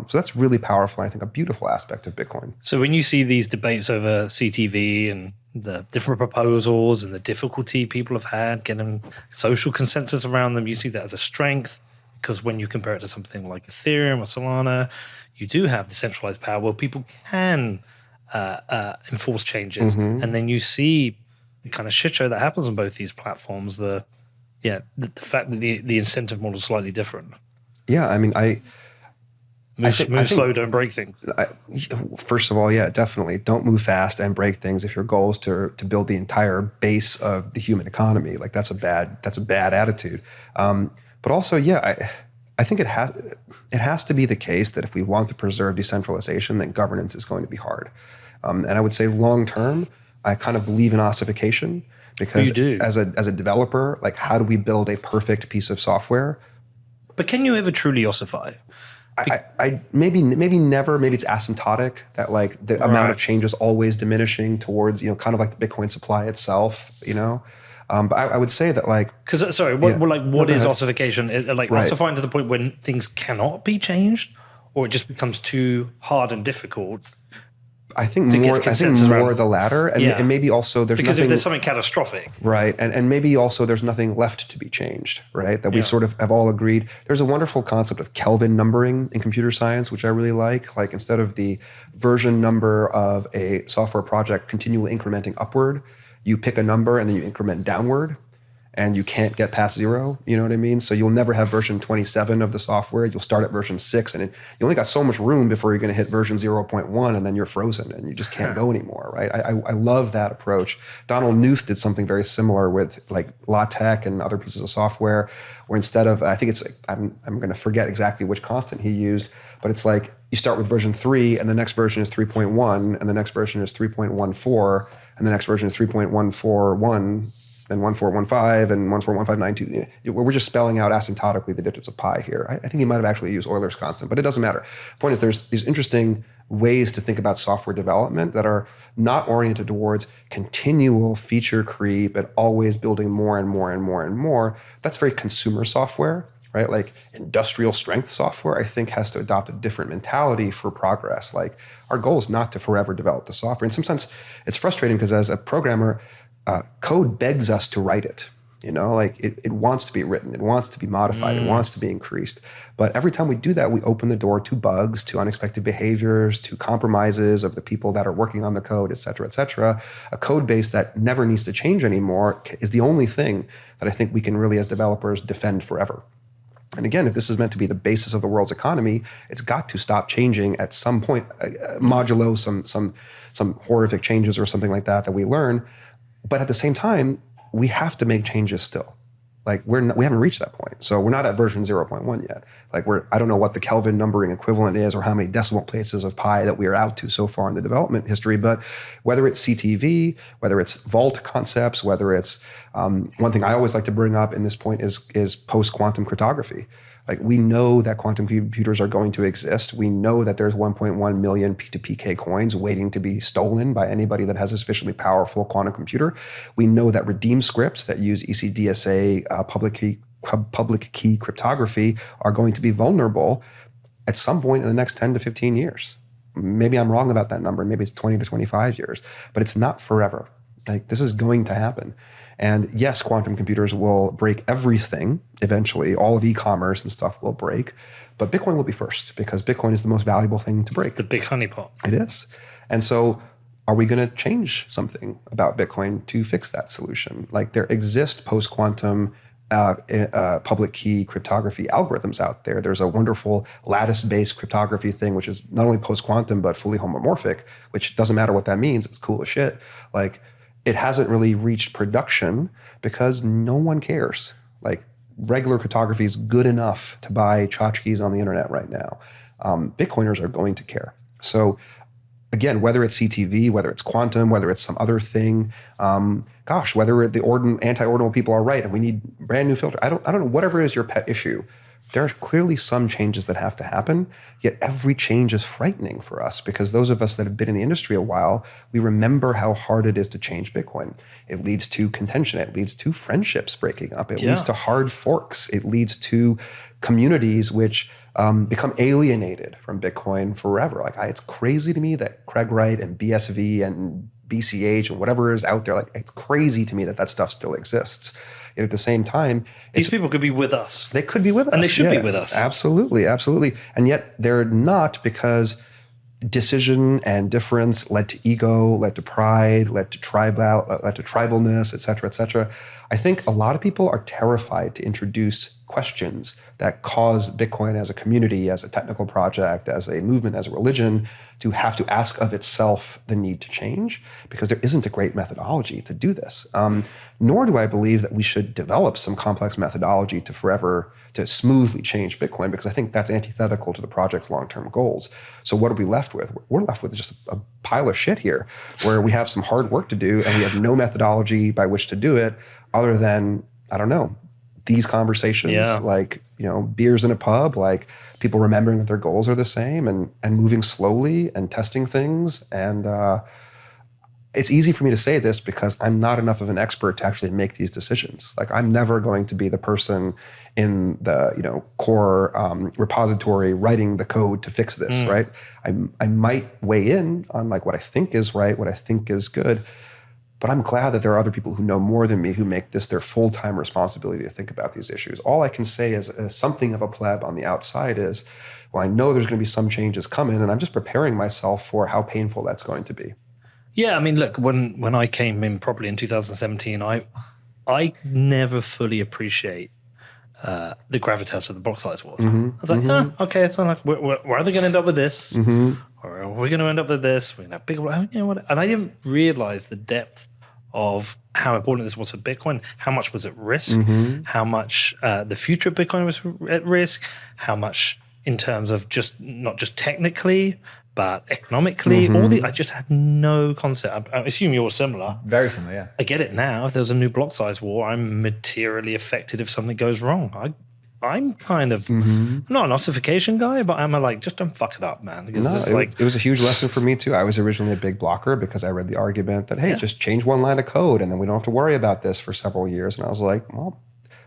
So that's really powerful, and I think a beautiful aspect of Bitcoin. So when you see these debates over CTV and the different proposals and the difficulty people have had getting social consensus around them, you see that as a strength, because when you compare it to something like Ethereum or Solana, you do have the centralized power where people can enforce changes. And then you see the kind of shit show that happens on both these platforms, the fact that the incentive model is slightly different. Yeah, I mean, Move slow, don't break things. First of all, yeah, definitely. Don't move fast and break things if your goal is to build the entire base of the human economy. Like, that's a bad attitude. But also, yeah, I think it has to be the case that if we want to preserve decentralization, then governance is going to be hard. And I would say long term, I kind of believe in ossification, because as a developer, like, how do we build a perfect piece of software? But can you ever truly ossify? I maybe never. Maybe it's asymptotic, that like the amount of change is always diminishing towards, kind of like the Bitcoin supply itself, But I would say that, like, because what is ossification? Ossifying to the point when things cannot be changed, or it just becomes too hard and difficult. I think more the latter, and maybe also there's because nothing, if there's something catastrophic, right, and maybe also there's nothing left to be changed, right? That we sort of have all agreed. There's a wonderful concept of Kelvin numbering in computer science, which I really like. Like, instead of the version number of a software project continually incrementing upward, you pick a number and then you increment downward. and you can't get past 0. You know what I mean? So you'll never have version 27 of the software. You'll start at version 6, and you only got so much room before you're going to hit version 0.1, and then you're frozen, and you just can't go anymore, right? I love that approach. Donald Knuth did something very similar with like LaTeX and other pieces of software, where instead of, I think it's, I'm going to forget exactly which constant he used, but it's like you start with version 3, and the next version is 3.1, and the next version is 3.14, and the next version is 3.141, and 1415 and 141592. We're just spelling out asymptotically the digits of pi here. I think he might have actually used Euler's constant, but it doesn't matter. Point is, there's these interesting ways to think about software development that are not oriented towards continual feature creep and always building more and more and more and more. That's very consumer software, right? Like industrial strength software, I think, has to adopt a different mentality for progress. Like our goal is not to forever develop the software. And sometimes it's frustrating because as a programmer, code begs us to write it. You know, like it wants to be written, it wants to be modified, it wants to be increased. But every time we do that, we open the door to bugs, to unexpected behaviors, to compromises of the people that are working on the code, et cetera, et cetera. A code base that never needs to change anymore is the only thing that I think we can really, as developers, defend forever. And again, if this is meant to be the basis of the world's economy, it's got to stop changing at some point, modulo some horrific changes or something like that we learn. But at the same time, we have to make changes still. Like we haven't reached that point. So we're not at version 0.1 yet. Like I don't know what the Kelvin numbering equivalent is or how many decimal places of pi that we are out to so far in the development history. But whether it's CTV, whether it's vault concepts, whether it's one thing I always like to bring up in this point is post-quantum cryptography. Like we know that quantum computers are going to exist. We know that there's 1.1 million P2PK coins waiting to be stolen by anybody that has a sufficiently powerful quantum computer. We know that redeem scripts that use ECDSA public key cryptography are going to be vulnerable at some point in the next 10 to 15 years. Maybe I'm wrong about that number. Maybe it's 20 to 25 years, but it's not forever. Like this is going to happen. And yes, quantum computers will break everything eventually. All of e-commerce and stuff will break, but Bitcoin will be first because Bitcoin is the most valuable thing to break. The big honeypot. It is. And so are we going to change something about Bitcoin to fix that solution? Like there exist post-quantum public key cryptography algorithms out there. There's a wonderful lattice-based cryptography thing, which is not only post-quantum, but fully homomorphic, which doesn't matter what that means. It's cool as shit. Like it hasn't really reached production because no one cares. Like regular cryptography is good enough to buy tchotchkes on the internet right now. Bitcoiners are going to care. So again, whether it's CTV, whether it's quantum, whether it's some other thing, whether the anti-ordinal people are right and we need brand new filter. I don't know, whatever is your pet issue. There are clearly some changes that have to happen, yet every change is frightening for us because those of us that have been in the industry a while, we remember how hard it is to change Bitcoin. It leads to contention. It leads to friendships breaking up. It leads to hard forks. It leads to communities which become alienated from Bitcoin forever. Like it's crazy to me that Craig Wright and BSV and BCH and whatever is out there, like it's crazy to me that stuff still exists. And at the same time, these people could be with us. They could be with us. And they should be with us. Absolutely, absolutely. And yet they're not because decision and difference led to ego, led to pride, led to tribalness, et cetera, et cetera. I think a lot of people are terrified to introduce questions that cause Bitcoin as a community, as a technical project, as a movement, as a religion, to have to ask of itself the need to change because there isn't a great methodology to do this. Nor do I believe that we should develop some complex methodology to smoothly change Bitcoin because I think that's antithetical to the project's long-term goals. So what are we left with? We're left with just a pile of shit here where we have some hard work to do and we have no methodology by which to do it other than, I don't know, these conversations, like, beers in a pub, like people remembering that their goals are the same and moving slowly and testing things. And it's easy for me to say this because I'm not enough of an expert to actually make these decisions. Like I'm never going to be the person in the core repository writing the code to fix this, right? I might weigh in on like what I think is right, what I think is good. But I'm glad that there are other people who know more than me who make this their full-time responsibility to think about these issues. All I can say as something of a pleb on the outside is, well, I know there's going to be some changes coming, and I'm just preparing myself for how painful that's going to be. Yeah, I mean, look, when I came in probably in 2017, I I never fully appreciate the gravitas of the block size wars. Mm-hmm. I was like, okay, it's not like we're either going to end up with this, Mm-hmm. or we're going to end up with this. We're going to have bigger, and I didn't realize the depth of how important this was for Bitcoin. How much was at risk? Mm-hmm. How much the future of Bitcoin was at risk? How much in terms of just not just technically, but economically? Mm-hmm. I just had no concept. I assume you're similar. Very similar, yeah. I get it now. If there's a new block size war, I'm materially affected if something goes wrong. I'm kind of I'm not an ossification guy, but I'm like, just don't fuck it up, man. Because No, it was a huge lesson for me too. I was originally a big blocker because I read the argument that, hey, just change one line of code and then we don't have to worry about this for several years. And I was like, well,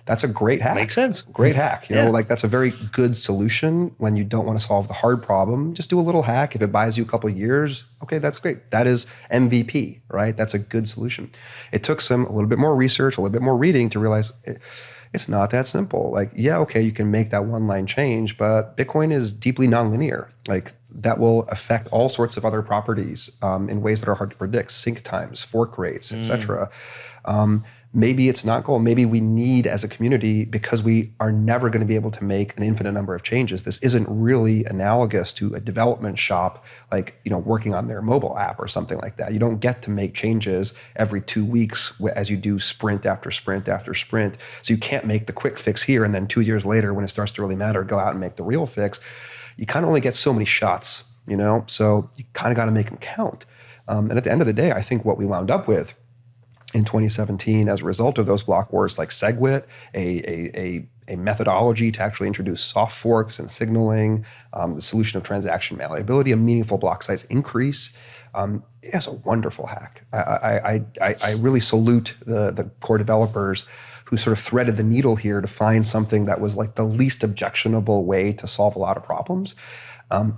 that's a great hack. Makes sense. Great hack. You know, like that's a very good solution when you don't want to solve the hard problem. Just do a little hack. If it buys you a couple of years, okay, that's great. That is MVP, right? That's a good solution. It took a little bit more research, a little bit more reading to realize it's not that simple. Like, yeah, okay, you can make that one line change, but Bitcoin is deeply nonlinear. Like that will affect all sorts of other properties in ways that are hard to predict, sync times, fork rates, etc. Maybe it's not goal. Maybe we need as a community, because we are never going to be able to make an infinite number of changes. This isn't really analogous to a development shop, like, working on their mobile app or something like that. You don't get to make changes every 2 weeks as you do sprint after sprint after sprint. So you can't make the quick fix here and then 2 years later, when it starts to really matter, go out and make the real fix. You kind of only get so many shots, So you kind of got to make them count. And at the end of the day, I think what we wound up with in 2017 as a result of those block wars, like SegWit, a methodology to actually introduce soft forks and signaling, the solution of transaction malleability, a meaningful block size increase. It's a wonderful hack. I really salute the core developers who sort of threaded the needle here to find something that was like the least objectionable way to solve a lot of problems.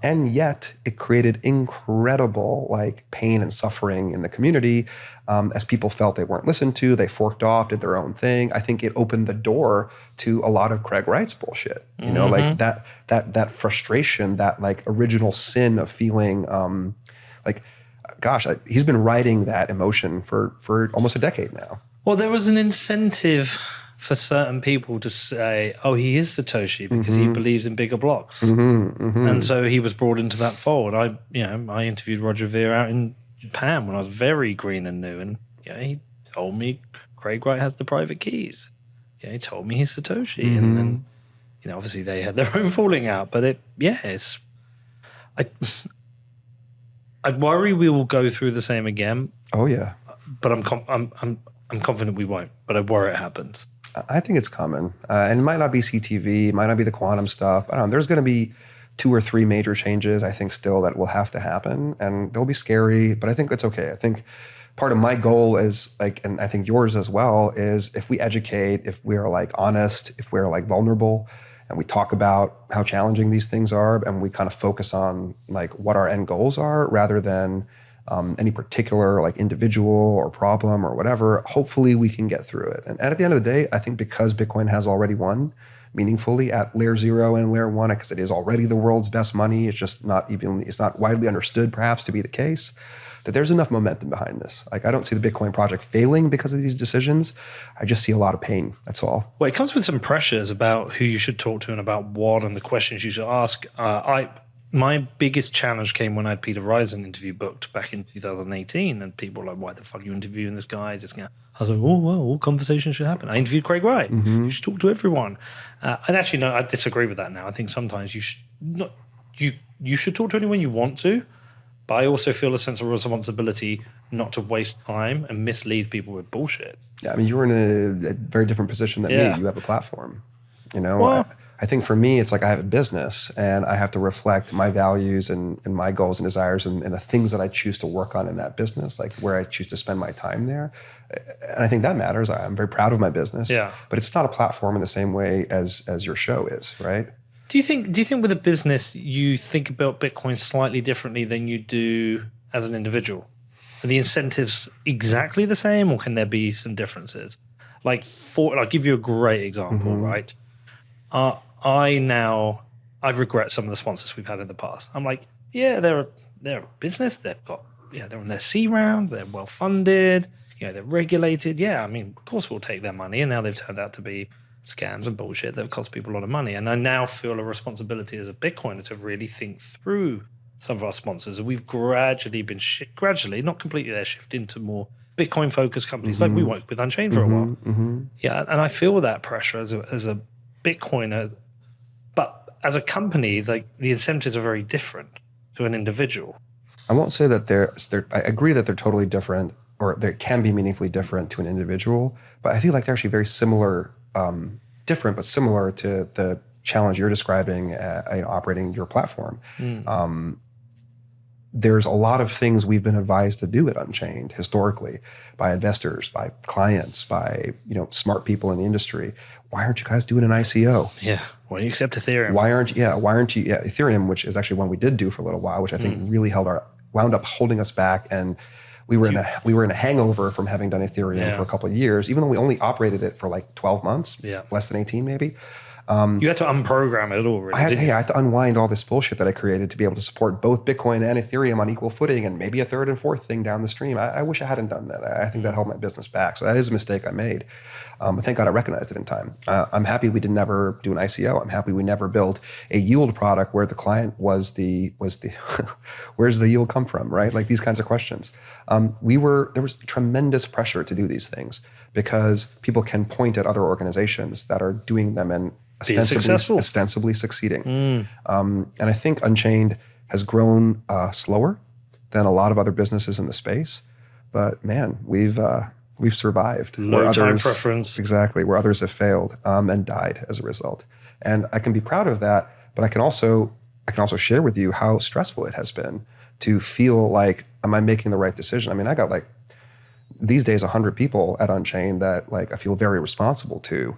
And yet it created incredible pain and suffering in the community as people felt they weren't listened to. They forked off, did their own thing. I think it opened the door to a lot of Craig Wright's bullshit. That frustration, that original sin of feeling he's been riding that emotion for almost a decade now. Well, there was an incentive for certain people to say, oh, he is Satoshi because he believes in bigger blocks. And so he was brought into that fold. I interviewed Roger Ver out in Japan when I was very green and new. And he told me Craig Wright has the private keys. He told me he's Satoshi. And then, obviously they had their own falling out. But I worry we will go through the same again. Oh, yeah. But I'm confident we won't. But I worry it happens. I think it's coming. And it might not be CTV, it might not be the quantum stuff. I don't know. There's going to be 2 or 3 major changes, I think, still that will have to happen. And they'll be scary, but I think it's okay. I think part of my goal is, and I think yours as well, is if we educate, if we're honest, if we're vulnerable, and we talk about how challenging these things are, and we kind of focus on what our end goals are rather than any particular individual or problem or whatever, hopefully we can get through it. And at the end of the day, I think because Bitcoin has already won meaningfully at layer 0 and layer 1, because it is already the world's best money, it's not widely understood perhaps to be the case, that there's enough momentum behind this. I don't see the Bitcoin project failing because of these decisions. I just see a lot of pain, that's all. Well, it comes with some pressures about who you should talk to and about what and the questions you should ask. My biggest challenge came when I had Peter Risen interview booked back in 2018, and people were like, why the fuck are you interviewing this guy? I was like, oh, well, all conversations should happen. I interviewed Craig Wright. You should talk to everyone. And actually, no, I disagree with that now. I think sometimes you should talk to anyone you want to, but I also feel a sense of responsibility not to waste time and mislead people with bullshit. Yeah, I mean, you're in a very different position than me. You have a platform, Well, I think for me, it's I have a business and I have to reflect my values and my goals and desires and the things that I choose to work on in that business, where I choose to spend my time there. And I think that matters. I'm very proud of my business, but it's not a platform in the same way as your show is, right? Do you think with a business, you think about Bitcoin slightly differently than you do as an individual? Are the incentives exactly the same, or can there be some differences? I'll give you a great example, right? I regret some of the sponsors we've had in the past. I'm like, yeah, they're a business. They're on their C round. They're well funded. they're regulated. Yeah, I mean, of course we'll take their money, and now they've turned out to be scams and bullshit that have cost people a lot of money. And I now feel a responsibility as a Bitcoiner to really think through some of our sponsors. And we've gradually been not completely there, shift into more Bitcoin focused companies. Like we worked with Unchained for a while. Yeah, and I feel that pressure as a Bitcoiner. But as a company, like the incentives are very different to an individual. I won't say that I agree that they're totally different, or they can be meaningfully different to an individual, but I feel like they're actually very similar, different, but similar to the challenge you're describing operating your platform. There's a lot of things we've been advised to do at Unchained historically by investors, by clients, by smart people in the industry. Why aren't you guys doing an ICO? Yeah. Why don't you accept Ethereum? Why aren't you? Ethereum, which is actually one we did do for a little while, which I think really wound up holding us back, and we were in a hangover from having done Ethereum for a couple of years, even though we only operated it for like 12 months, less than 18 maybe. You had to unprogram it all, really. I had to unwind all this bullshit that I created to be able to support both Bitcoin and Ethereum on equal footing, and maybe a third and fourth thing down the stream. I wish I hadn't done that. I think that held my business back. So that is a mistake I made. But thank God I recognized it in time. I'm happy we did never do an ICO. I'm happy we never built a yield product where the client was the where's the yield come from, right? Like these kinds of questions. There was tremendous pressure to do these things because people can point at other organizations that are doing them and ostensibly succeeding. And I think Unchained has grown slower than a lot of other businesses in the space. But man, we've survived. Low time preference. Exactly, where others have failed and died as a result. And I can be proud of that, but I can also share with you how stressful it has been to feel like, am I making the right decision? I mean, I got like these days 100 people at Unchained that like I feel very responsible to.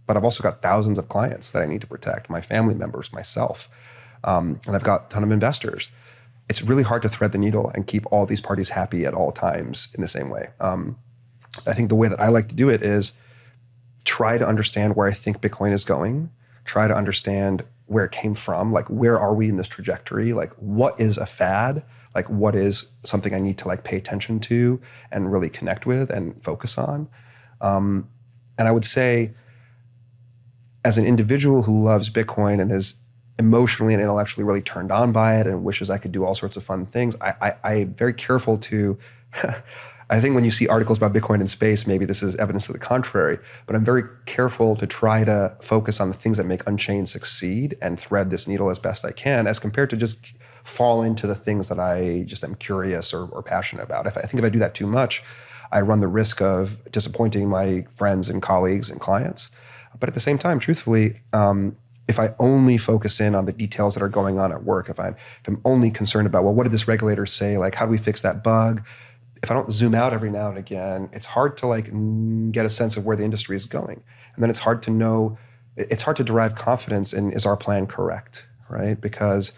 But I've also got thousands of clients that I need to protect, my family members, myself, and I've got a ton of investors. It's really hard to thread the needle and keep all these parties happy at all times in the same way. I think the way that I like to do it is try to understand where I think Bitcoin is going, try to understand where it came from, like where are we in this trajectory, like what is a fad, like what is something I need to like pay attention to and really connect with and focus on. And I would say, as an individual who loves Bitcoin and is emotionally and intellectually really turned on by it and wishes I could do all sorts of fun things, I'm very careful to, I think when you see articles about Bitcoin in space, maybe this is evidence to the contrary, but I'm very careful to try to focus on the things that make Unchained succeed and thread this needle as best I can, as compared to just fall into the things that I just am curious or passionate about. I think if I do that too much, I run the risk of disappointing my friends and colleagues and clients. But at the same time, truthfully, if I only focus in on the details that are going on at work, if I'm only concerned about, well, what did this regulator say? Like, how do we fix that bug? If I don't zoom out every now and again, it's hard to like get a sense of where the industry is going. And then it's hard to derive confidence in, is our plan correct, right? Because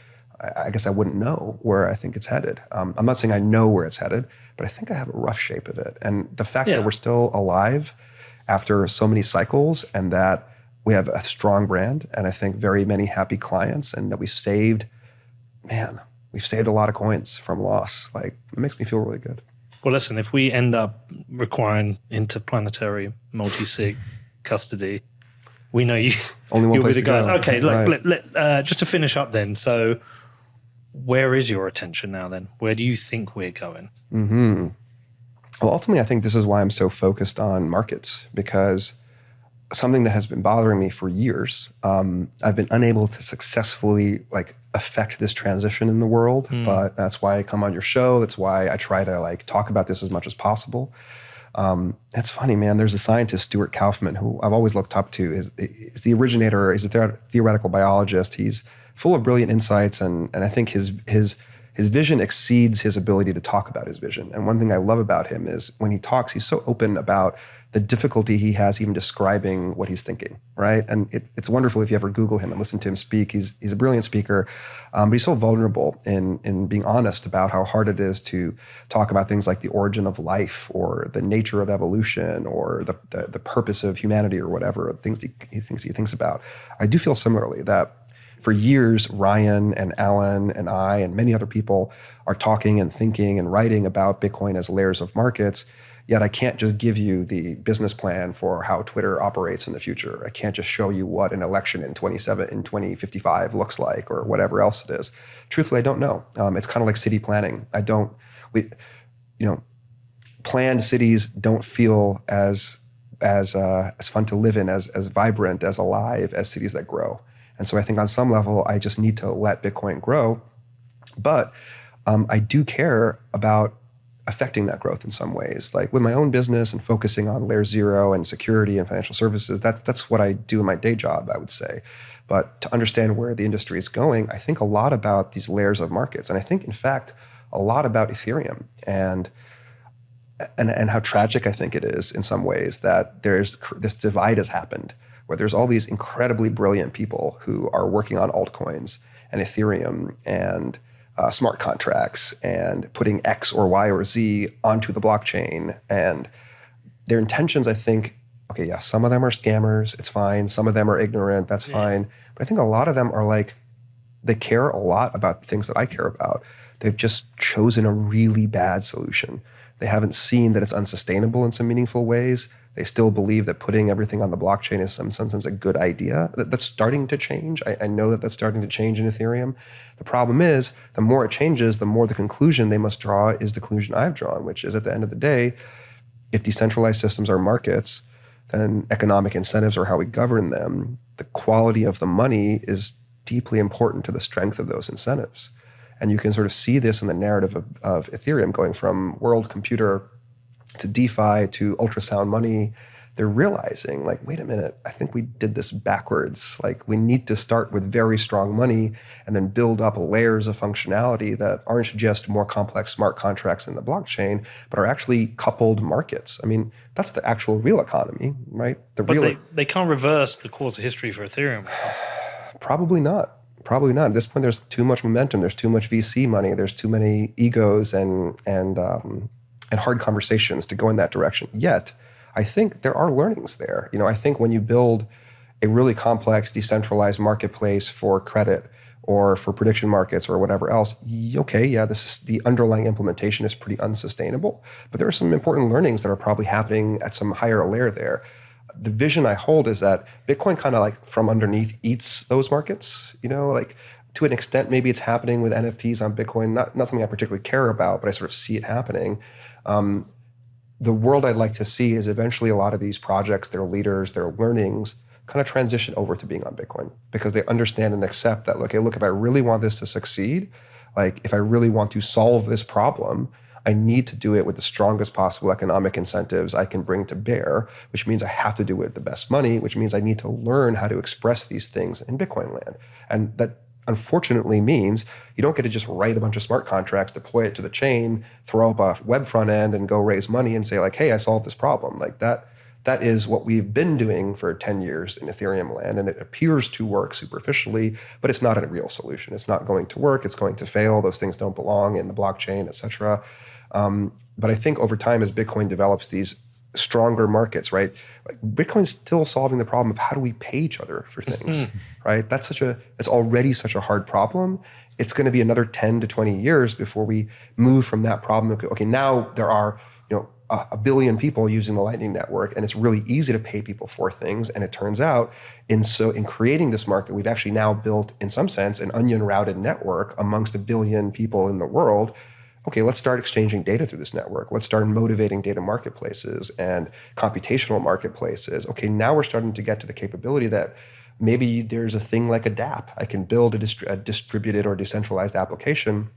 I guess I wouldn't know where I think it's headed. I'm not saying I know where it's headed, but I think I have a rough shape of it. And the fact that we're still alive after so many cycles, and that we have a strong brand, and I think very many happy clients, and that we've saved a lot of coins from loss. Like, it makes me feel really good. Well, listen, if we end up requiring interplanetary multi-sig custody, we know you. Only one you'll place be the to guys. go. Okay, Right. just to finish up then. So, where is your attention now then? Where do you think we're going? Mm-hmm. Well, ultimately, I think this is why I'm so focused on markets, because something that has been bothering me for years, I've been unable to successfully like affect this transition in the world, but that's why I come on your show. That's why I try to like talk about this as much as possible. It's funny, man. There's a scientist, Stuart Kauffman, who I've always looked up to. Is the originator, he's a theoretical biologist. He's full of brilliant insights, and I think his vision exceeds his ability to talk about his vision. And one thing I love about him is when he talks, he's so open about the difficulty he has even describing what he's thinking, right? And it's wonderful if you ever Google him and listen to him speak. He's a brilliant speaker, but he's so vulnerable in being honest about how hard it is to talk about things like the origin of life or the nature of evolution or the purpose of humanity or whatever things he thinks about. I do feel similarly that for years, Ryan and Alan and I and many other people are talking and thinking and writing about Bitcoin as layers of markets. Yet I can't just give you the business plan for how Twitter operates in the future. I can't just show you what an election in 2055 looks like or whatever else it is. Truthfully, I don't know. It's kind of like city planning. Planned cities don't feel as fun to live in, as vibrant, as alive as cities that grow. And so I think on some level, I just need to let Bitcoin grow. But I do care about affecting that growth in some ways. Like with my own business and focusing on layer zero and security and financial services, that's what I do in my day job, I would say. But to understand where the industry is going, I think a lot about these layers of markets. And I think, in fact, a lot about Ethereum and how tragic I think it is in some ways that there's this divide has happened where there's all these incredibly brilliant people who are working on altcoins and Ethereum and smart contracts and putting X or Y or Z onto the blockchain. And their intentions, I think, okay, yeah, some of them are scammers, it's fine. Some of them are ignorant, that's fine. But I think a lot of them are like, they care a lot about things that I care about. They've just chosen a really bad solution. They haven't seen that it's unsustainable in some meaningful ways. They still believe that putting everything on the blockchain is sometimes a good idea. That's starting to change. I know that that's starting to change in Ethereum. The problem is, the more it changes, the more the conclusion they must draw is the conclusion I've drawn, which is at the end of the day, if decentralized systems are markets, then economic incentives are how we govern them. The quality of the money is deeply important to the strength of those incentives. And you can sort of see this in the narrative of Ethereum going from world computer to DeFi to ultrasound money. They're realizing, like, wait a minute, I think we did this backwards. Like, we need to start with very strong money and then build up layers of functionality that aren't just more complex smart contracts in the blockchain, but are actually coupled markets. I mean, that's the actual real economy, right? They can't reverse the course of history for Ethereum. Probably not. Probably not. At this point, there's too much momentum. There's too much VC money. There's too many egos and hard conversations to go in that direction. Yet, I think there are learnings there. I think when you build a really complex decentralized marketplace for credit or for prediction markets or whatever else, okay, yeah, the underlying implementation is pretty unsustainable. But there are some important learnings that are probably happening at some higher layer there. The vision I hold is that Bitcoin kind of like from underneath eats those markets, like to an extent, maybe it's happening with NFTs on Bitcoin, not something I particularly care about, but I sort of see it happening. The world I'd like to see is eventually a lot of these projects, their leaders, their learnings kind of transition over to being on Bitcoin because they understand and accept that, okay, look, if I really want this to succeed, like if I really want to solve this problem, I need to do it with the strongest possible economic incentives I can bring to bear, which means I have to do it with the best money, which means I need to learn how to express these things in Bitcoin land. And that unfortunately means you don't get to just write a bunch of smart contracts, deploy it to the chain, throw up a web front end and go raise money and say like, hey, I solved this problem. Like that is what we've been doing for 10 years in Ethereum land. And it appears to work superficially, but it's not a real solution. It's not going to work. It's going to fail. Those things don't belong in the blockchain, et cetera. But I think over time, as Bitcoin develops these stronger markets, right? Like Bitcoin's still solving the problem of how do we pay each other for things, right? It's already such a hard problem. It's going to be another 10 to 20 years before we move from that problem. Okay, now there are, a billion people using the Lightning Network, and it's really easy to pay people for things. And it turns out, in creating this market, we've actually now built, in some sense, an onion-routed network amongst a billion people in the world. Okay, let's start exchanging data through this network. Let's start motivating data marketplaces and computational marketplaces. Okay, now we're starting to get to the capability that maybe there's a thing like a dApp. I can build a distributed or decentralized application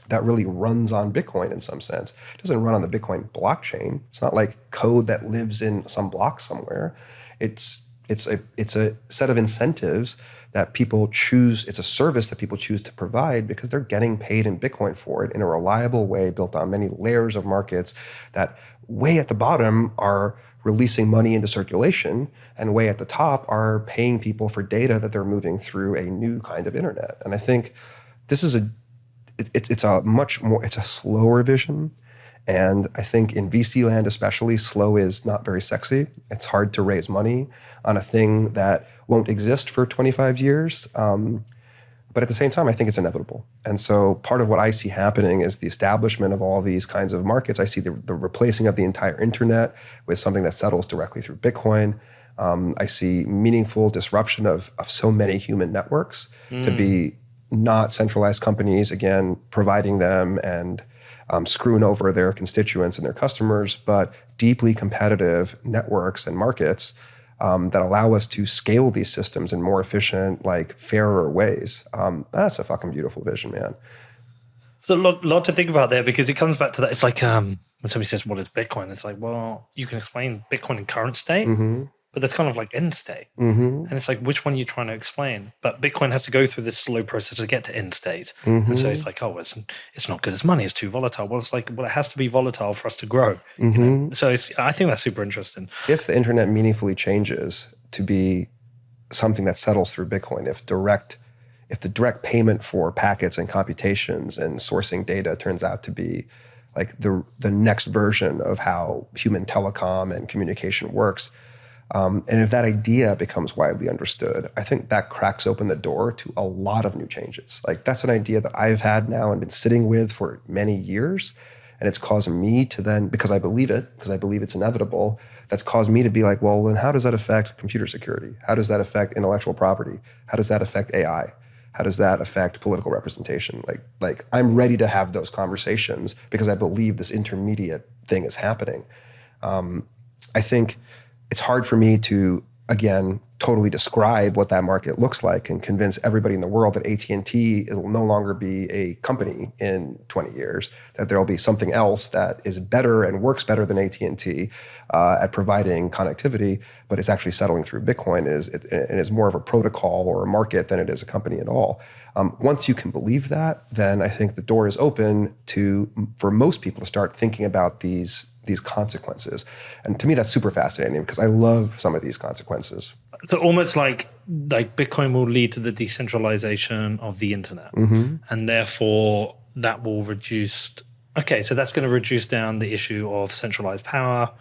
that really runs on Bitcoin in some sense. It doesn't run on the Bitcoin blockchain. It's not like code that lives in some block somewhere. It's a set of incentives that people choose. It's a service that people choose to provide because they're getting paid in Bitcoin for it in a reliable way built on many layers of markets that way at the bottom are releasing money into circulation and way at the top are paying people for data that they're moving through a new kind of internet. And I think this is it's a slower vision. And I think in VC land especially, slow is not very sexy. It's hard to raise money on a thing that won't exist for 25 years. But at the same time, I think it's inevitable. And so part of what I see happening is the establishment of all these kinds of markets. I see the replacing of the entire internet with something that settles directly through Bitcoin. I see meaningful disruption of so many human networks to be not centralized companies, again, providing them and screwing over their constituents and their customers, but deeply competitive networks and markets that allow us to scale these systems in more efficient, like fairer ways. That's a fucking beautiful vision, man. There's a lot to think about there because it comes back to that. It's like when somebody says, what is Bitcoin? It's like, well, you can explain Bitcoin in current state, but that's kind of like end state. And it's like, which one are you trying to explain? But Bitcoin has to go through this slow process to get to end state. And so it's like, oh, it's not good as money. It's too volatile. Well, it's like, well, it has to be volatile for us to grow. You know? So I think that's super interesting. If the internet meaningfully changes to be something that settles through Bitcoin, if the direct payment for packets and computations and sourcing data turns out to be like the next version of how human telecom and communication works, and if that idea becomes widely understood, I think that cracks open the door to a lot of new changes. Like that's an idea that I've had now and been sitting with for many years. And it's caused me to then, because I believe it's inevitable, that's caused me to be like, well, then how does that affect computer security? How does that affect intellectual property? How does that affect AI? How does that affect political representation? Like I'm ready to have those conversations because I believe this intermediate thing is happening. I think it's hard for me to, again, totally describe what that market looks like and convince everybody in the world that AT&T will no longer be a company in 20 years, that there'll be something else that is better and works better than AT&T at providing connectivity, but it's actually settling through Bitcoin. It is more of a protocol or a market than it is a company at all. Once you can believe that, then I think the door is open for most people to start thinking about these consequences. And to me, that's super fascinating because I love some of these consequences. So almost like Bitcoin will lead to the decentralization of the internet. And therefore that will reduce, so that's going to reduce down the issue of centralized power,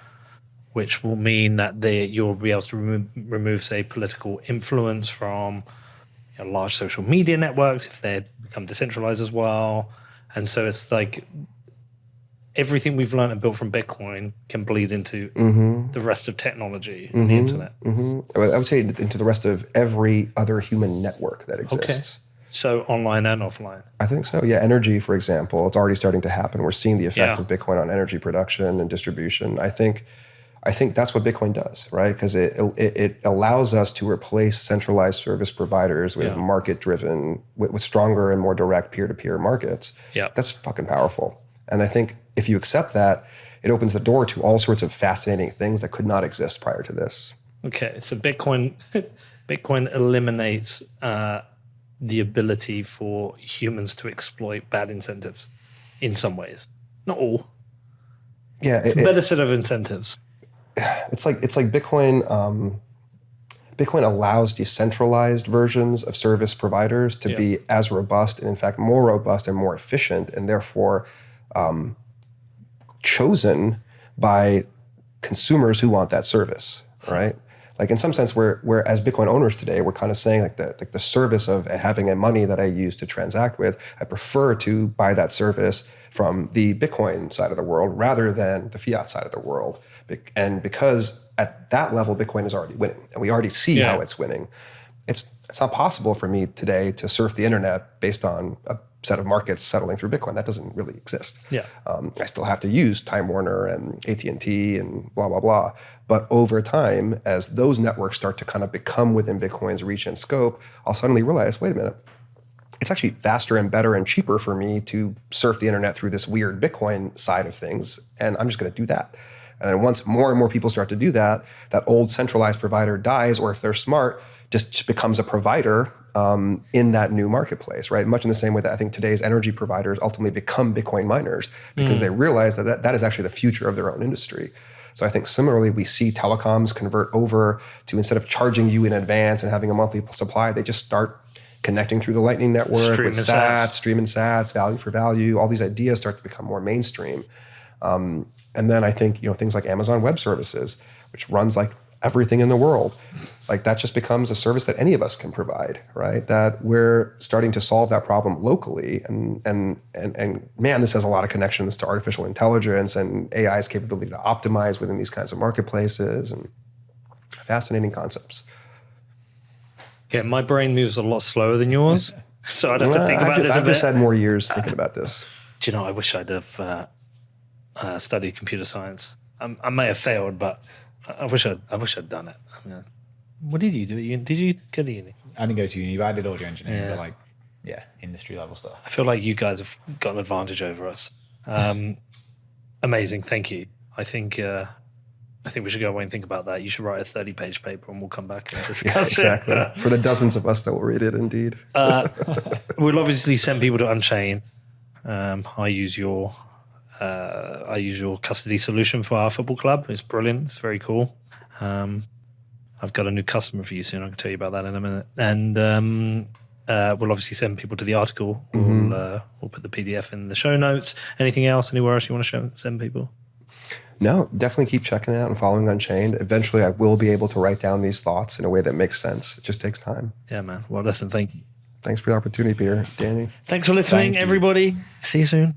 which will mean that you'll be able to remove, say, political influence from large social media networks if they become decentralized as well. And so it's like everything we've learned and built from Bitcoin can bleed into the rest of technology and the internet. I would say into the rest of every other human network that exists. Okay. So online and offline. I think so. Yeah, energy, for example, it's already starting to happen. We're seeing the effect of Bitcoin on energy production and distribution. I think that's what Bitcoin does, right? Because it allows us to replace centralized service providers with market-driven, with stronger and more direct peer-to-peer markets. Yeah, that's fucking powerful. And I think if you accept that, it opens the door to all sorts of fascinating things that could not exist prior to this. Okay, so Bitcoin eliminates the ability for humans to exploit bad incentives in some ways. Not all. Yeah, it's a better set of incentives. It's like Bitcoin. Bitcoin allows decentralized versions of service providers to be as robust and, in fact, more robust and more efficient, and therefore chosen by consumers who want that service, right? Like in some sense, we're as Bitcoin owners today, we're kind of saying like the service of having a money that I use to transact with, I prefer to buy that service from the Bitcoin side of the world rather than the fiat side of the world. And because at that level, Bitcoin is already winning, and we already see how it's winning. It's not possible for me today to surf the internet based on a set of markets settling through Bitcoin. That doesn't really exist. Yeah, I still have to use Time Warner and AT&T and blah, blah, blah. But over time, as those networks start to kind of become within Bitcoin's reach and scope, I'll suddenly realize, wait a minute, it's actually faster and better and cheaper for me to surf the internet through this weird Bitcoin side of things, and I'm just going to do that. And then once more and more people start to do that, that old centralized provider dies, or if they're smart, just becomes a provider in that new marketplace, right? Much in the same way that I think today's energy providers ultimately become Bitcoin miners because they realize that is actually the future of their own industry. So I think similarly, we see telecoms convert over to, instead of charging you in advance and having a monthly supply, they just start connecting through the Lightning Network with sats, streaming sats, value for value. All these ideas start to become more mainstream. And then I think things like Amazon Web Services, which runs like everything in the world. Like that just becomes a service that any of us can provide, right? That we're starting to solve that problem locally. And man, this has a lot of connections to artificial intelligence and AI's capability to optimize within these kinds of marketplaces, and fascinating concepts. Yeah, my brain moves a lot slower than yours, so I'd have to think about this a I've bit. just had more years thinking about this. Do you know, I wish I'd have studied computer science. I may have failed, but I wish I'd done it. I mean, what did you do? Did you go to uni? I didn't go to uni, but I did audio engineering, Yeah. but like, industry level stuff. I feel like you guys have got an advantage over us. Amazing, thank you. I think we should go away and think about that. You should write a 30-page paper, and we'll come back and discuss Exactly. it. For the dozens of us that will read it, indeed. We'll obviously send people to Unchained. I use your custody solution for our football club. It's brilliant. It's very cool. I've got a new customer for you soon. I can tell you about that in a minute. And we'll obviously send people to the article. We'll put the PDF in the show notes. Anything else? Anywhere else you want to send people? No, definitely keep checking it out and following Unchained. Eventually, I will be able to write down these thoughts in a way that makes sense. It just takes time. Yeah, man. Well, listen, thank you. Thanks for the opportunity, Peter. Danny. Thanks for listening, Thank you. everybody. See you soon.